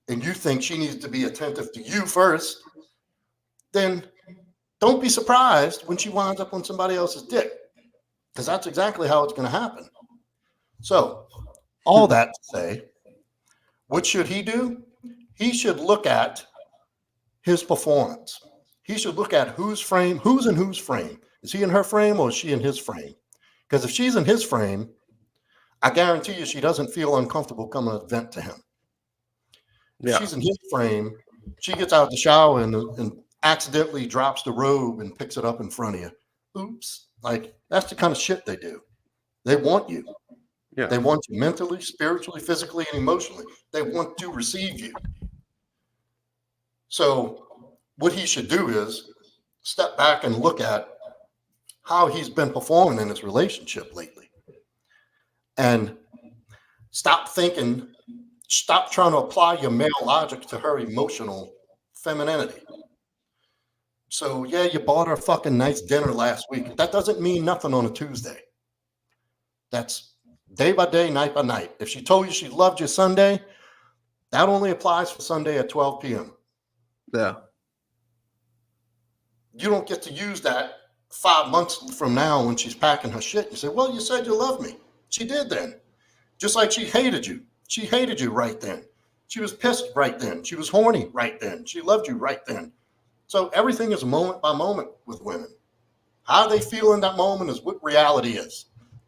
and you think she needs to be attentive to you first, then don't be surprised when she winds up on somebody else's dick, because that's exactly how it's going to happen. So all that to say, what should he do? He should look at his performance. He should look at who's in whose frame. Is he in her frame or is she in his frame? Because if she's in his frame, I guarantee you she doesn't feel uncomfortable coming to vent to him. If she's in his frame, she gets out of the shower and accidentally drops the robe and picks it up in front of you. Oops. Like, that's the kind of shit they do. They want you. Yeah. They want you mentally, spiritually, physically, and emotionally. They want to receive you. So what he should do is step back and look at how he's been performing in his relationship lately. And stop trying to apply your male logic to her emotional femininity. So, yeah, you bought her a fucking nice dinner last week. That doesn't mean nothing on a Tuesday. That's day by day, night by night. If she told you she loved you Sunday, that only applies for Sunday at 12 p.m. Yeah. You don't get to use that 5 months from now when she's packing her shit. You say, well, you said you loved me. She did then. Just like she hated you. She hated you right then. She was pissed right then. She was horny right then. She loved you right then. So everything is moment by moment with women. How they feel in that moment is what reality is.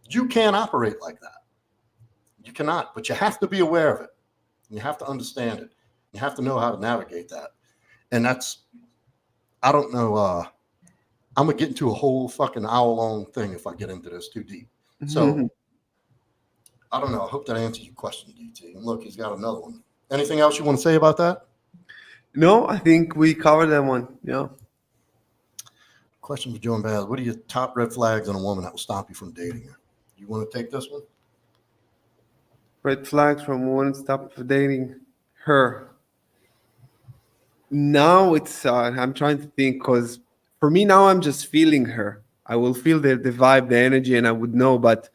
You can't operate like that. You cannot, but you have to be aware of it. You have to understand it. You have to know how to navigate that. And I don't know, I'm going to get into a whole fucking hour-long thing if I get into this too deep. So, I don't know. I hope that answers your question, DT. And look, he's got another one. Anything else you want to say about that? No, I think we covered that one. Yeah. Question for Joe and Baz. What are your top red flags in a woman that will stop you from dating her? You want to take this one? Red flags from a woman stop dating her. Now it's, I'm trying to think, because for me now I'm just feeling her. I will feel the vibe, the energy, and I would know. But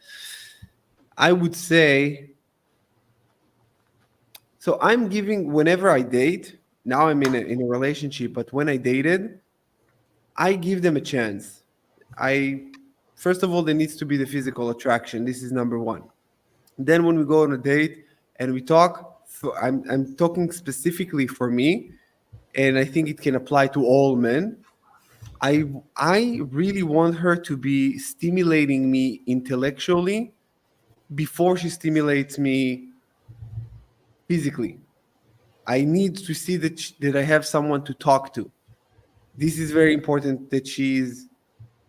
I would say, so I'm giving, whenever I date, now I'm in a relationship, but when I dated, I give them a chance. First of all, there needs to be the physical attraction. This is number one. Then when we go on a date and we talk, I'm talking specifically for me, and I think it can apply to all men. I really want her to be stimulating me intellectually before she stimulates me physically. I need to see that I have someone to talk to. This is very important, that she's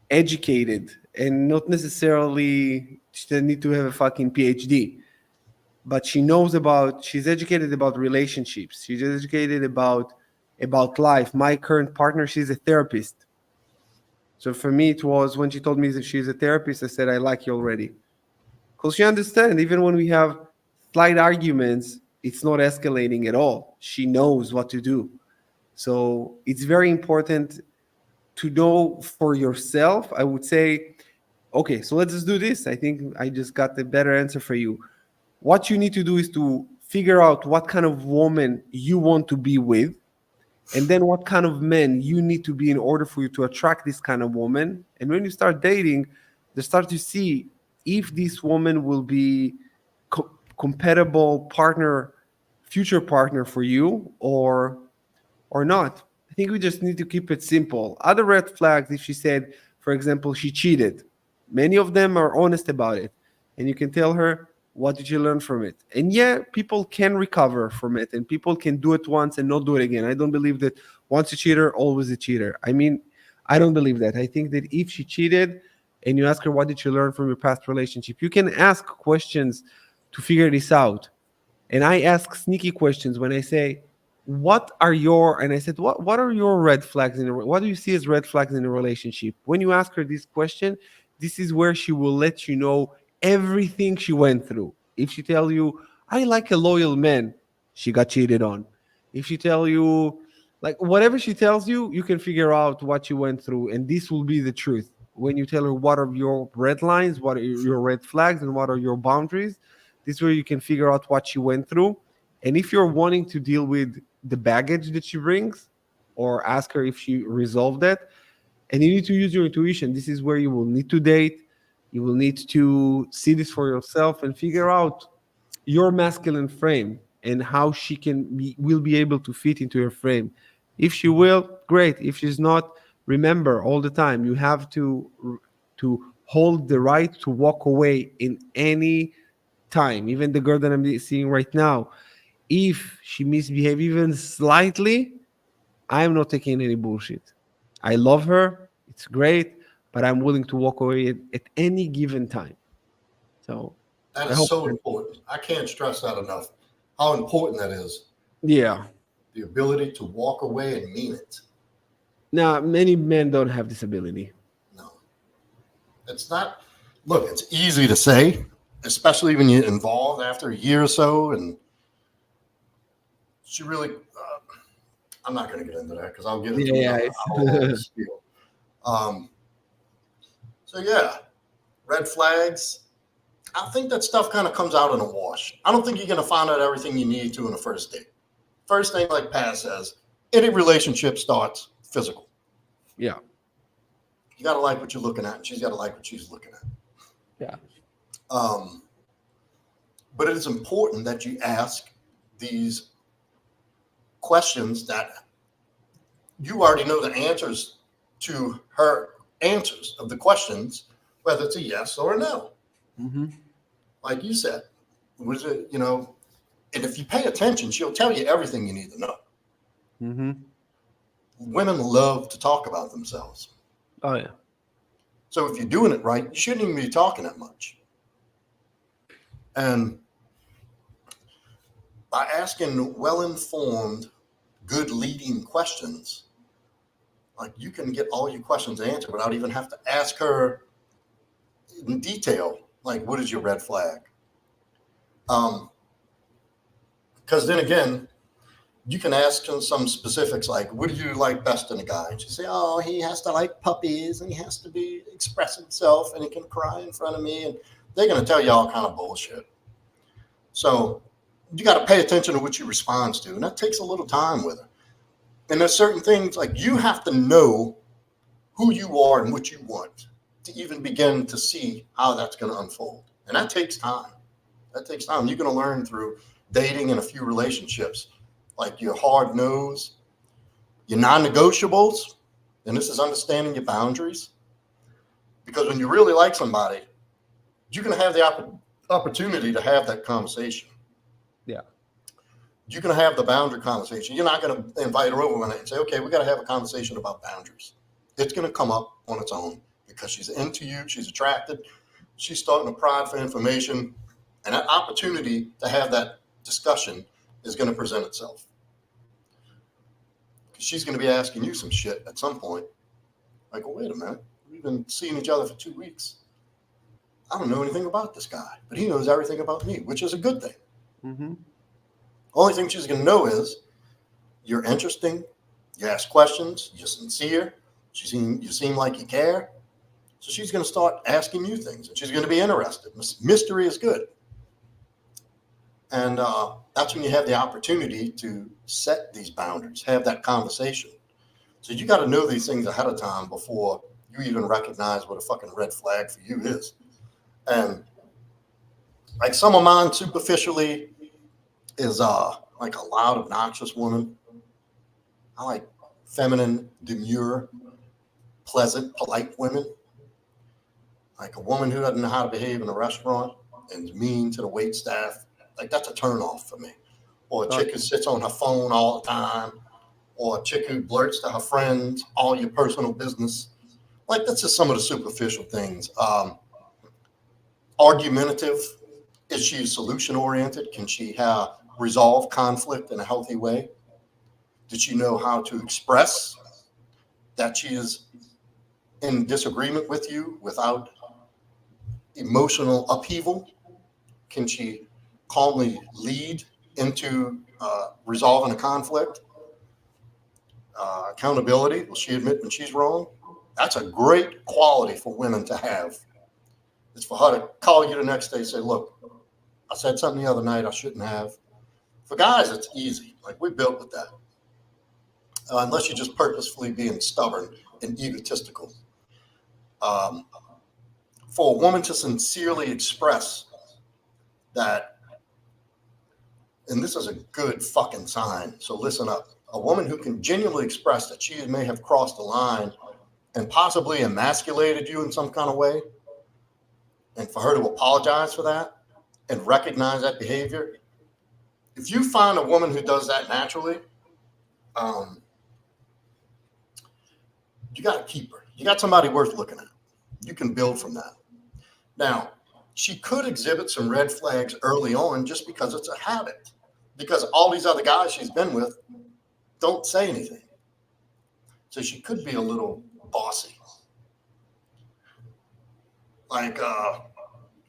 educated, and not necessarily she doesn't need to have a fucking PhD, but she's educated about relationships. She's educated about life. My current partner, she's a therapist. So for me, it was when she told me that she's a therapist, I said, I like you already. Because she understands, even when we have slight arguments, it's not escalating at all. She knows what to do. So it's very important to know for yourself. I would say, okay, so let's just do this. I think I just got the better answer for you. What you need to do is to figure out what kind of woman you want to be with, and then what kind of men you need to be in order for you to attract this kind of woman. And when you start dating, you start to see if this woman will be compatible partner, future partner for you, or not. I think we just need to keep it simple. Other red flags, if she said, for example, she cheated, many of them are honest about it. And you can tell her, what did you learn from it? And yeah, people can recover from it, and people can do it once and not do it again. I don't believe that once a cheater, always a cheater. I mean, I don't believe that. I think that if she cheated and you ask her, what did you learn from your past relationship? You can ask questions to figure this out. And I ask sneaky questions when I say, what are your, and I said, what are your red flags what do you see as red flags in a relationship? When you ask her this question, this is where she will let you know everything she went through. If she tell you, I like a loyal man, she got cheated on. If she tell you, like, whatever she tells you, you can figure out what you went through, and this will be the truth. When you tell her what are your red lines, what are your red flags, and what are your boundaries, this is where you can figure out what she went through. And if you're wanting to deal with the baggage that she brings, or ask her if she resolved that, and you need to use your intuition. This is where you will need to date. You will need to see this for yourself and figure out your masculine frame and how she will be able to fit into your frame. If she will, great. If she's not, remember all the time you have to hold the right to walk away in any time. Even the girl that I'm seeing right now, if she misbehave even slightly, I'm not taking any bullshit. I love her. It's great, but I'm willing to walk away at any given time. So That I is hope. so important. I can't stress that enough. How important that is. Yeah. The ability to walk away and mean it. Now, many men don't have this ability. No, it's not. Look, it's easy to say, especially when you're involved after a year or so. And she really, I'm not going to get into that because I'll get into Yeah, another whole spiel. Um, so, yeah, red flags. I think that stuff kind of comes out in a wash. I don't think you're going to find out everything you need to in a first date. First thing, like Paz says, any relationship starts physical. yeah, You got to like what you're looking at, and she's got to like what she's looking at. yeah. But it is important that you ask these questions that you already know the answers to her answers of the questions, whether it's a yes or a no. Mm-hmm. Like you said, was it, and if you pay attention, she'll tell you everything you need to know. Mm-hmm. Women love to talk about themselves. Oh yeah. So if you're doing it right, you shouldn't even be talking that much. And by asking well-informed, good leading questions, like you can get all your questions answered without even have to ask her in detail, like, what is your red flag? Because then again, you can ask them some specifics like, what do you like best in a guy? And she say, oh, he has to like puppies and he has to express himself and he can cry in front of me. And they're going to tell you all kind of bullshit. So you got to pay attention to what she responds to. And that takes a little time with her. And there's certain things like you have to know who you are and what you want to even begin to see how that's going to unfold. And that takes time. That takes time. You're going to learn through dating and a few relationships, like your hard nose, your non-negotiables, and this is understanding your boundaries. Because when you really like somebody, you're going to have the opportunity to have that conversation. Yeah. You're going to have the boundary conversation. You're not going to invite her over and say, okay, we got to have a conversation about boundaries. It's going to come up on its own because she's into you. She's attracted. She's starting to prod for information. And that opportunity to have that discussion is going to present itself. Because she's going to be asking you some shit at some point. Like, well, wait a minute. We've been seeing each other for 2 weeks. I don't know anything about this guy, but he knows everything about me, which is a good thing. Mm-hmm. Only thing she's going to know is you're interesting, you ask questions, you're sincere, you seem like you care. So she's going to start asking you things, and she's going to be interested. Mystery is good. And that's when you have the opportunity to set these boundaries, have that conversation. So you got to know these things ahead of time before you even recognize what a fucking red flag for you is. And like some of mine superficially is like a loud, obnoxious woman. I like feminine, demure, pleasant, polite women. Like a woman who doesn't know how to behave in a restaurant and is mean to the wait staff. Like that's a turnoff for me. Or a chick who sits on her phone all the time. Or a chick who blurts to her friends all your personal business. Like that's just some of the superficial things. Argumentative. Is she solution oriented? Can she resolve conflict in a healthy way? Did she know how to express that she is in disagreement with you without emotional upheaval? Can she calmly lead into resolving a conflict? Accountability. Will she admit when she's wrong? That's a great quality for women to have. It's for her to call you the next day and say, look, I said something the other night I shouldn't have. For guys, it's easy. Like we're built with that. Unless you're just purposefully being stubborn and egotistical. For a woman to sincerely express that, and this is a good fucking sign, so listen up. A woman who can genuinely express that she may have crossed the line and possibly emasculated you in some kind of way, and for her to apologize for that and recognize that behavior. If you find a woman who does that naturally, you got to keep her. You got somebody worth looking at. You can build from that. Now, she could exhibit some red flags early on just because it's a habit. Because all these other guys she's been with don't say anything. So she could be a little bossy. Like, I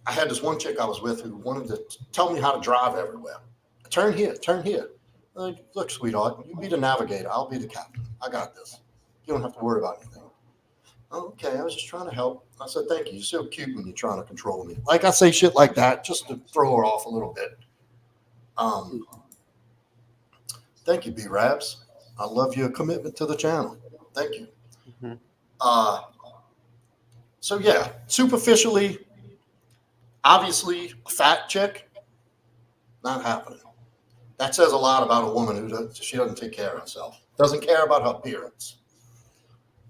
had this one chick I was with who wanted to tell me how to drive everywhere. Turn here, turn here. Like, look, sweetheart, you be the navigator. I'll be the captain. I got this. You don't have to worry about anything. Oh, okay, I was just trying to help. I said, thank you. You're so cute when you're trying to control me. Like I say shit like that just to throw her off a little bit. Thank you, B-Rabs. I love your commitment to the channel. Thank you. Mm-hmm. So yeah, superficially, obviously, a fat chick, not happening. That says a lot about a woman who she doesn't take care of herself, doesn't care about her appearance.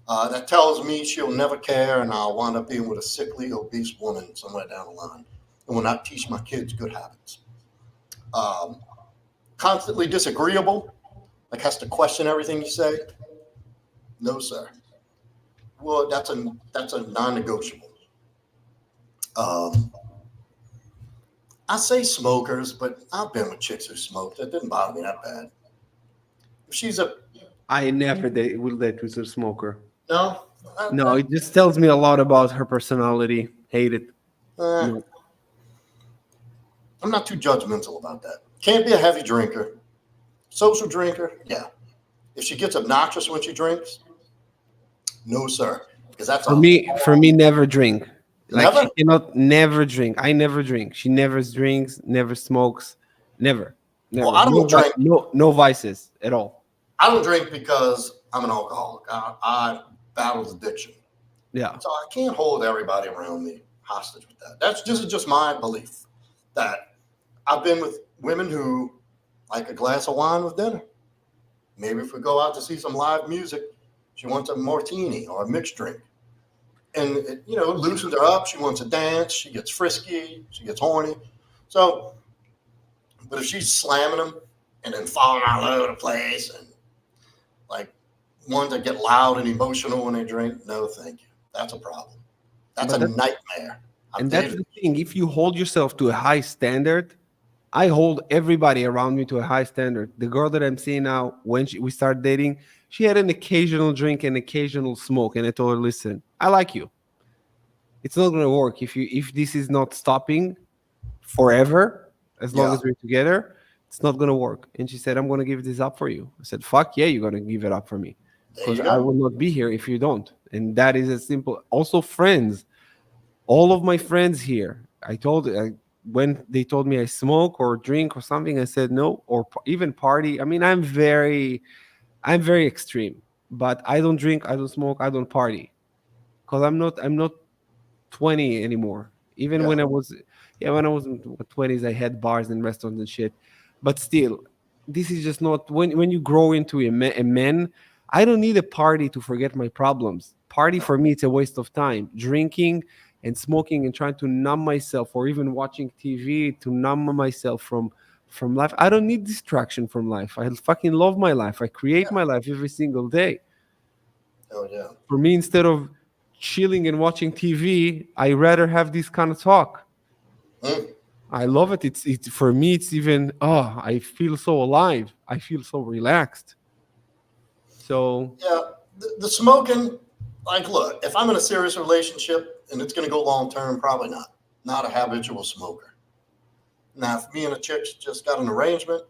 That tells me she'll never care, and I'll wind up being with a sickly, obese woman somewhere down the line, and will not teach my kids good habits. Constantly disagreeable, like has to question everything you say. No, sir. Well, that's a non-negotiable. I say smokers, but I've been with chicks who smoked. It didn't bother me that bad. I never will date with a smoker. No? No, it just tells me a lot about her personality. Hate it. No. I'm not too judgmental about that. Can't be a heavy drinker. Social drinker, yeah. If she gets obnoxious when she drinks, no, sir. Because that's for me, never drink. Like never? She cannot never drink. I never drink. She never drinks, never smokes, never. Well, I don't drink. No vices at all. I don't drink because I'm an alcoholic. I battle addiction. Yeah. So I can't hold everybody around me hostage with that. This is just my belief that I've been with women who like a glass of wine with dinner. Maybe if we go out to see some live music, she wants a martini or a mixed drink. And it, loosens her up. She wants to dance. She gets frisky. She gets horny. So, but if she's slamming them and then falling all over the place and like ones that get loud and emotional when they drink, no, thank you. That's a problem. That's But a nightmare. I've and that's dated. the thing. If you hold yourself to a high standard, I hold everybody around me to a high standard. The girl that I'm seeing now, when we started dating, she had an occasional drink and occasional smoke, and I told her, "Listen, I like you. It's not gonna work if this is not stopping forever. As long Yeah, as we're together, it's not gonna work." And she said, "I'm gonna give this up for you." I said, "Fuck yeah, you're gonna give it up for me, there because you I go. will not be here if you don't." And that is as simple. Also, friends, all of my friends here, when they told me I smoke or drink or something, I said no, or even party. I mean, I'm very extreme, but I don't drink, I don't smoke, I don't party, because I'm not 20 anymore. Even Yeah, when I was, yeah, when I was in 20s, I had bars and restaurants and shit. But still, this is just not when you grow into a man. I don't need a party to forget my problems. Party no, for me, it's a waste of time. Drinking and smoking and trying to numb myself, or even watching TV to numb myself from life. I don't need distraction from life. I fucking love my life. I create yeah, my life every single day. oh yeah. For me, instead of chilling and watching TV, I rather have this kind of talk. Mm. I love it. It's for me. It's even I feel so alive. I feel so relaxed. So Yeah, the smoking, like, look, if I'm in a serious relationship and it's going to go long term, probably not. Not a habitual smoker. Now, if me and a chick's just got an arrangement,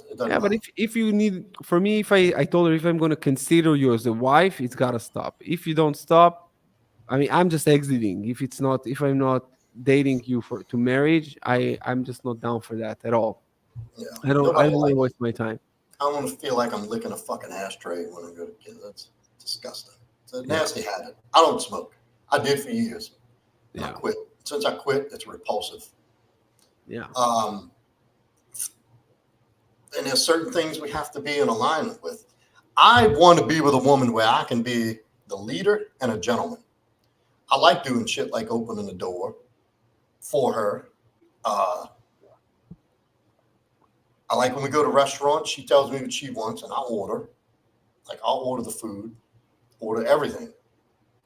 it doesn't yeah, but bother. if you need, for me, if I told her, if I'm gonna consider you as a wife, it's gotta stop. If you don't stop, I mean, I'm just exiting. If I'm not dating you for to marriage, I'm just not down for that at all. Yeah, I nobody don't want to likes. waste my time. I don't want to feel like I'm licking a fucking ashtray when I go to kids. That's disgusting. It's a Yeah, nasty habit. I don't smoke. I did for years, and I yeah, quit. Since I quit, it's repulsive. yeah. Um, and there's certain things we have to be in alignment with. I want to be with a woman where I can be the leader and a gentleman. I like doing shit like opening the door for her. Uh, I like when we go to restaurants, she tells me what she wants and I'll order. Like I'll order the food, order everything.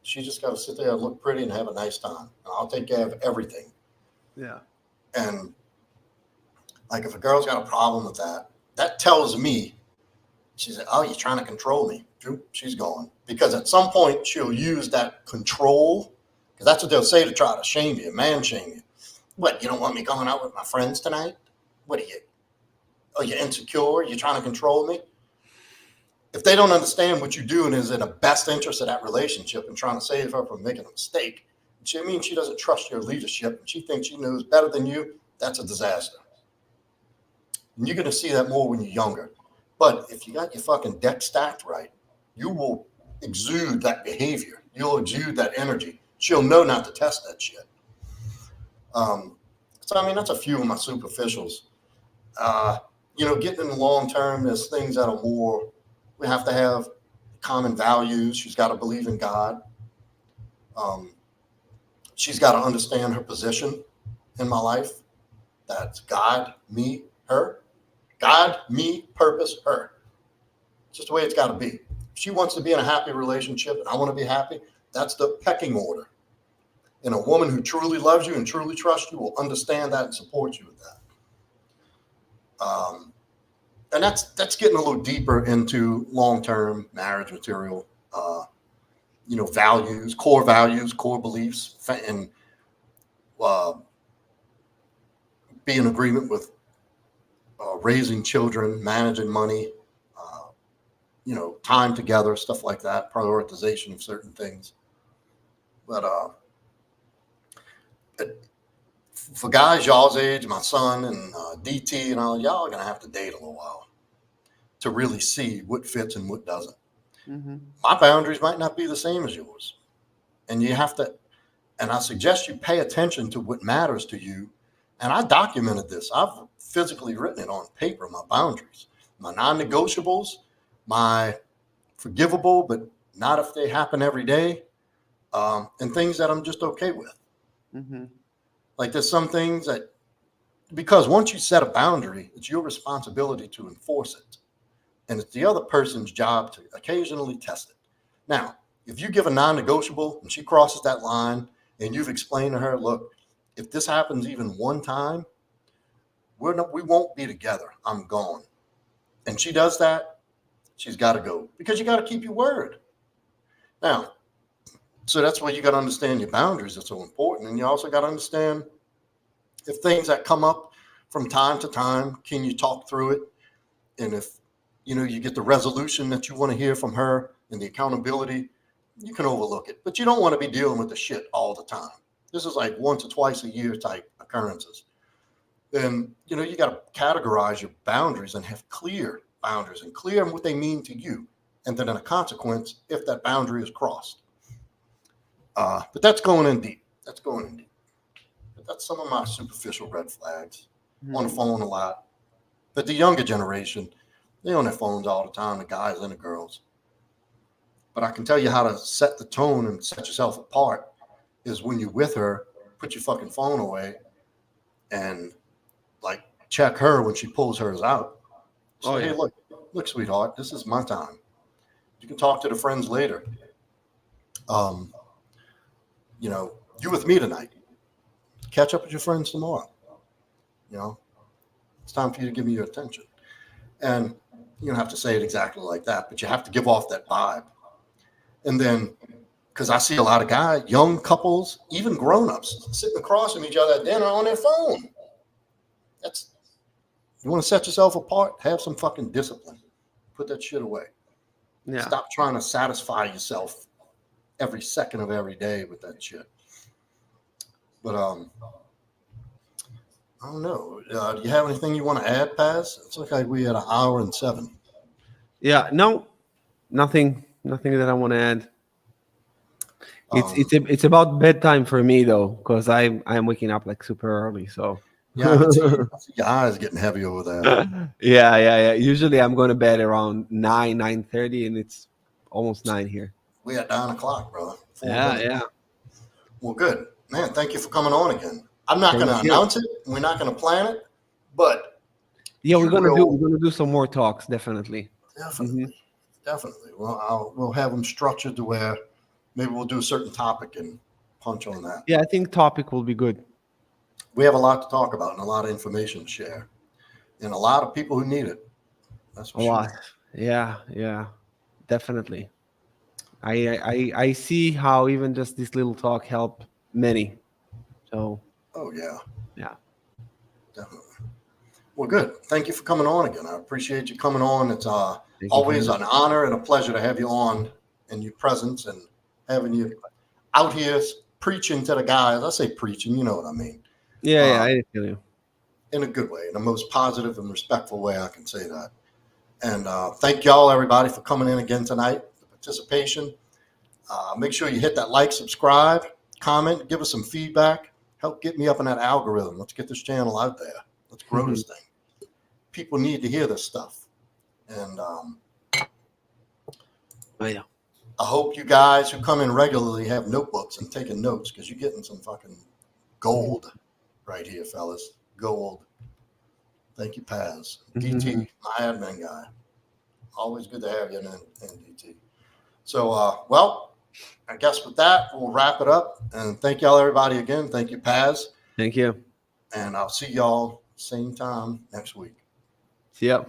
She just got to sit there and look pretty and have a nice time. And I'll take care of everything. Yeah. And like if a girl's got a problem with that, that tells me she's like, oh, you're trying to control me. She's gone. Because at some point she'll use that control, because that's what they'll say to try to shame you, man shame you. What, you don't want me going out with my friends tonight? What are you? Oh, you're insecure? You're trying to control me? If they don't understand what you're doing is in the best interest of that relationship and trying to save her from making a mistake, she means she doesn't trust your leadership and she thinks she knows better than you, that's a disaster. And you're going to see that more when you're younger. But if you got your fucking deck stacked right, you will exude that behavior. You'll exude that energy. She'll know not to test that shit. So, I mean, that's a few of my superficials. Uh, getting in the long term, there's things that are more, we have to have common values. She's got to believe in God. Um, she's got to understand her position in my life. That's God, me, her. God, me, purpose, her. It's just the way it's got to be. If she wants to be in a happy relationship and I want to be happy, that's the pecking order. And a woman who truly loves you and truly trusts you will understand that and support you with that. And that's getting a little deeper into long-term marriage material. Values, core beliefs, and uh, be in agreement with raising children, managing money, uh, time together, stuff like that, prioritization of certain things. But for guys y'all's age, my son and DT and all, y'all are gonna have to date a little while to really see what fits and what doesn't. Hmm. My boundaries might not be the same as yours, and you have to. And I suggest you pay attention to what matters to you, And I documented this. I've physically written it on paper, my boundaries, my non-negotiables, my forgivable, but not if they happen every day, and things that I'm just okay with. Mm-hmm. Like there's some things that, because once you set a boundary, it's your responsibility to enforce it. And it's the other person's job to occasionally test it. Now, if you give a non-negotiable and she crosses that line and you've explained to her, look, if this happens even one time, we won't be together. I'm gone. And she does that, she's got to go, because you got to keep your word. Now, so that's where you got to understand your boundaries are so important. And you also got to understand if things that come up from time to time, can you talk through it? And if, you get the resolution that you want to hear from her and the accountability, you can overlook it. But you don't want to be dealing with the shit all the time. This is like once or twice a year type occurrences. Then, you got to categorize your boundaries and have clear boundaries and clear what they mean to you. And then in a consequence, if that boundary is crossed. But that's going in deep. But that's some of my superficial red flags. On the phone a lot. But the younger generation, they're on their phones all the time, the guys and the girls. But I can tell you how to set the tone and set yourself apart is when you're with her, put your fucking phone away and like check her when she pulls hers out. So, hey, look, sweetheart, this is my time. You can talk to the friends later. You with me tonight. Catch up with your friends tomorrow. It's time for you to give me your attention. And you don't have to say it exactly like that, but you have to give off that vibe. And then, because I see a lot of guys, young couples, even grown-ups, sitting across from each other at dinner on their phone. You want to set yourself apart? Have some fucking discipline. Put that shit away. Yeah. Stop trying to satisfy yourself every second of every day with that shit. But I don't know. Do you have anything you want to add, Paz? It's like we had 1:07. Yeah. No, nothing that I want to add. It's about bedtime for me though, because I'm waking up like super early. So yeah, I can see your eyes getting heavy over there. yeah. Usually I'm going to bed around 9:30, and it's almost 9 here. We at 9:00, brother. Yeah. Well, good, man. Thank you for coming on again. I'm not going to announce it. We're not going to plan it, but yeah, we're gonna do some more talks, definitely. Definitely. Well, we'll have them structured to where maybe we'll do a certain topic and punch on that. Yeah, I think topic will be good. We have a lot to talk about and a lot of information to share, and a lot of people who need it. That's for sure. Yeah, definitely. I see how even just this little talk helped many. So. Oh yeah, definitely. Well, good. Thank you for coming on again. I appreciate you coming on. It's always an honor and a pleasure to have you on in your presence and having you out here preaching to the guys. I say preaching, you know what I mean. Yeah, I feel you. In a good way, in the most positive and respectful way I can say that. And thank y'all, everybody, for coming in again tonight, the participation. Make sure you hit that like, subscribe, comment, give us some feedback. Help get me up in that algorithm. Let's get this channel out there. Let's grow this thing. People need to hear this stuff. And I hope you guys who come in regularly have notebooks and taking notes, because you're getting some fucking gold right here, fellas. Gold. Thank you, Paz. DT, my admin guy. Always good to have you in DT. So, well, I guess with that, we'll wrap it up. And thank y'all, everybody, again. Thank you, Paz. Thank you. And I'll see y'all same time next week. See ya.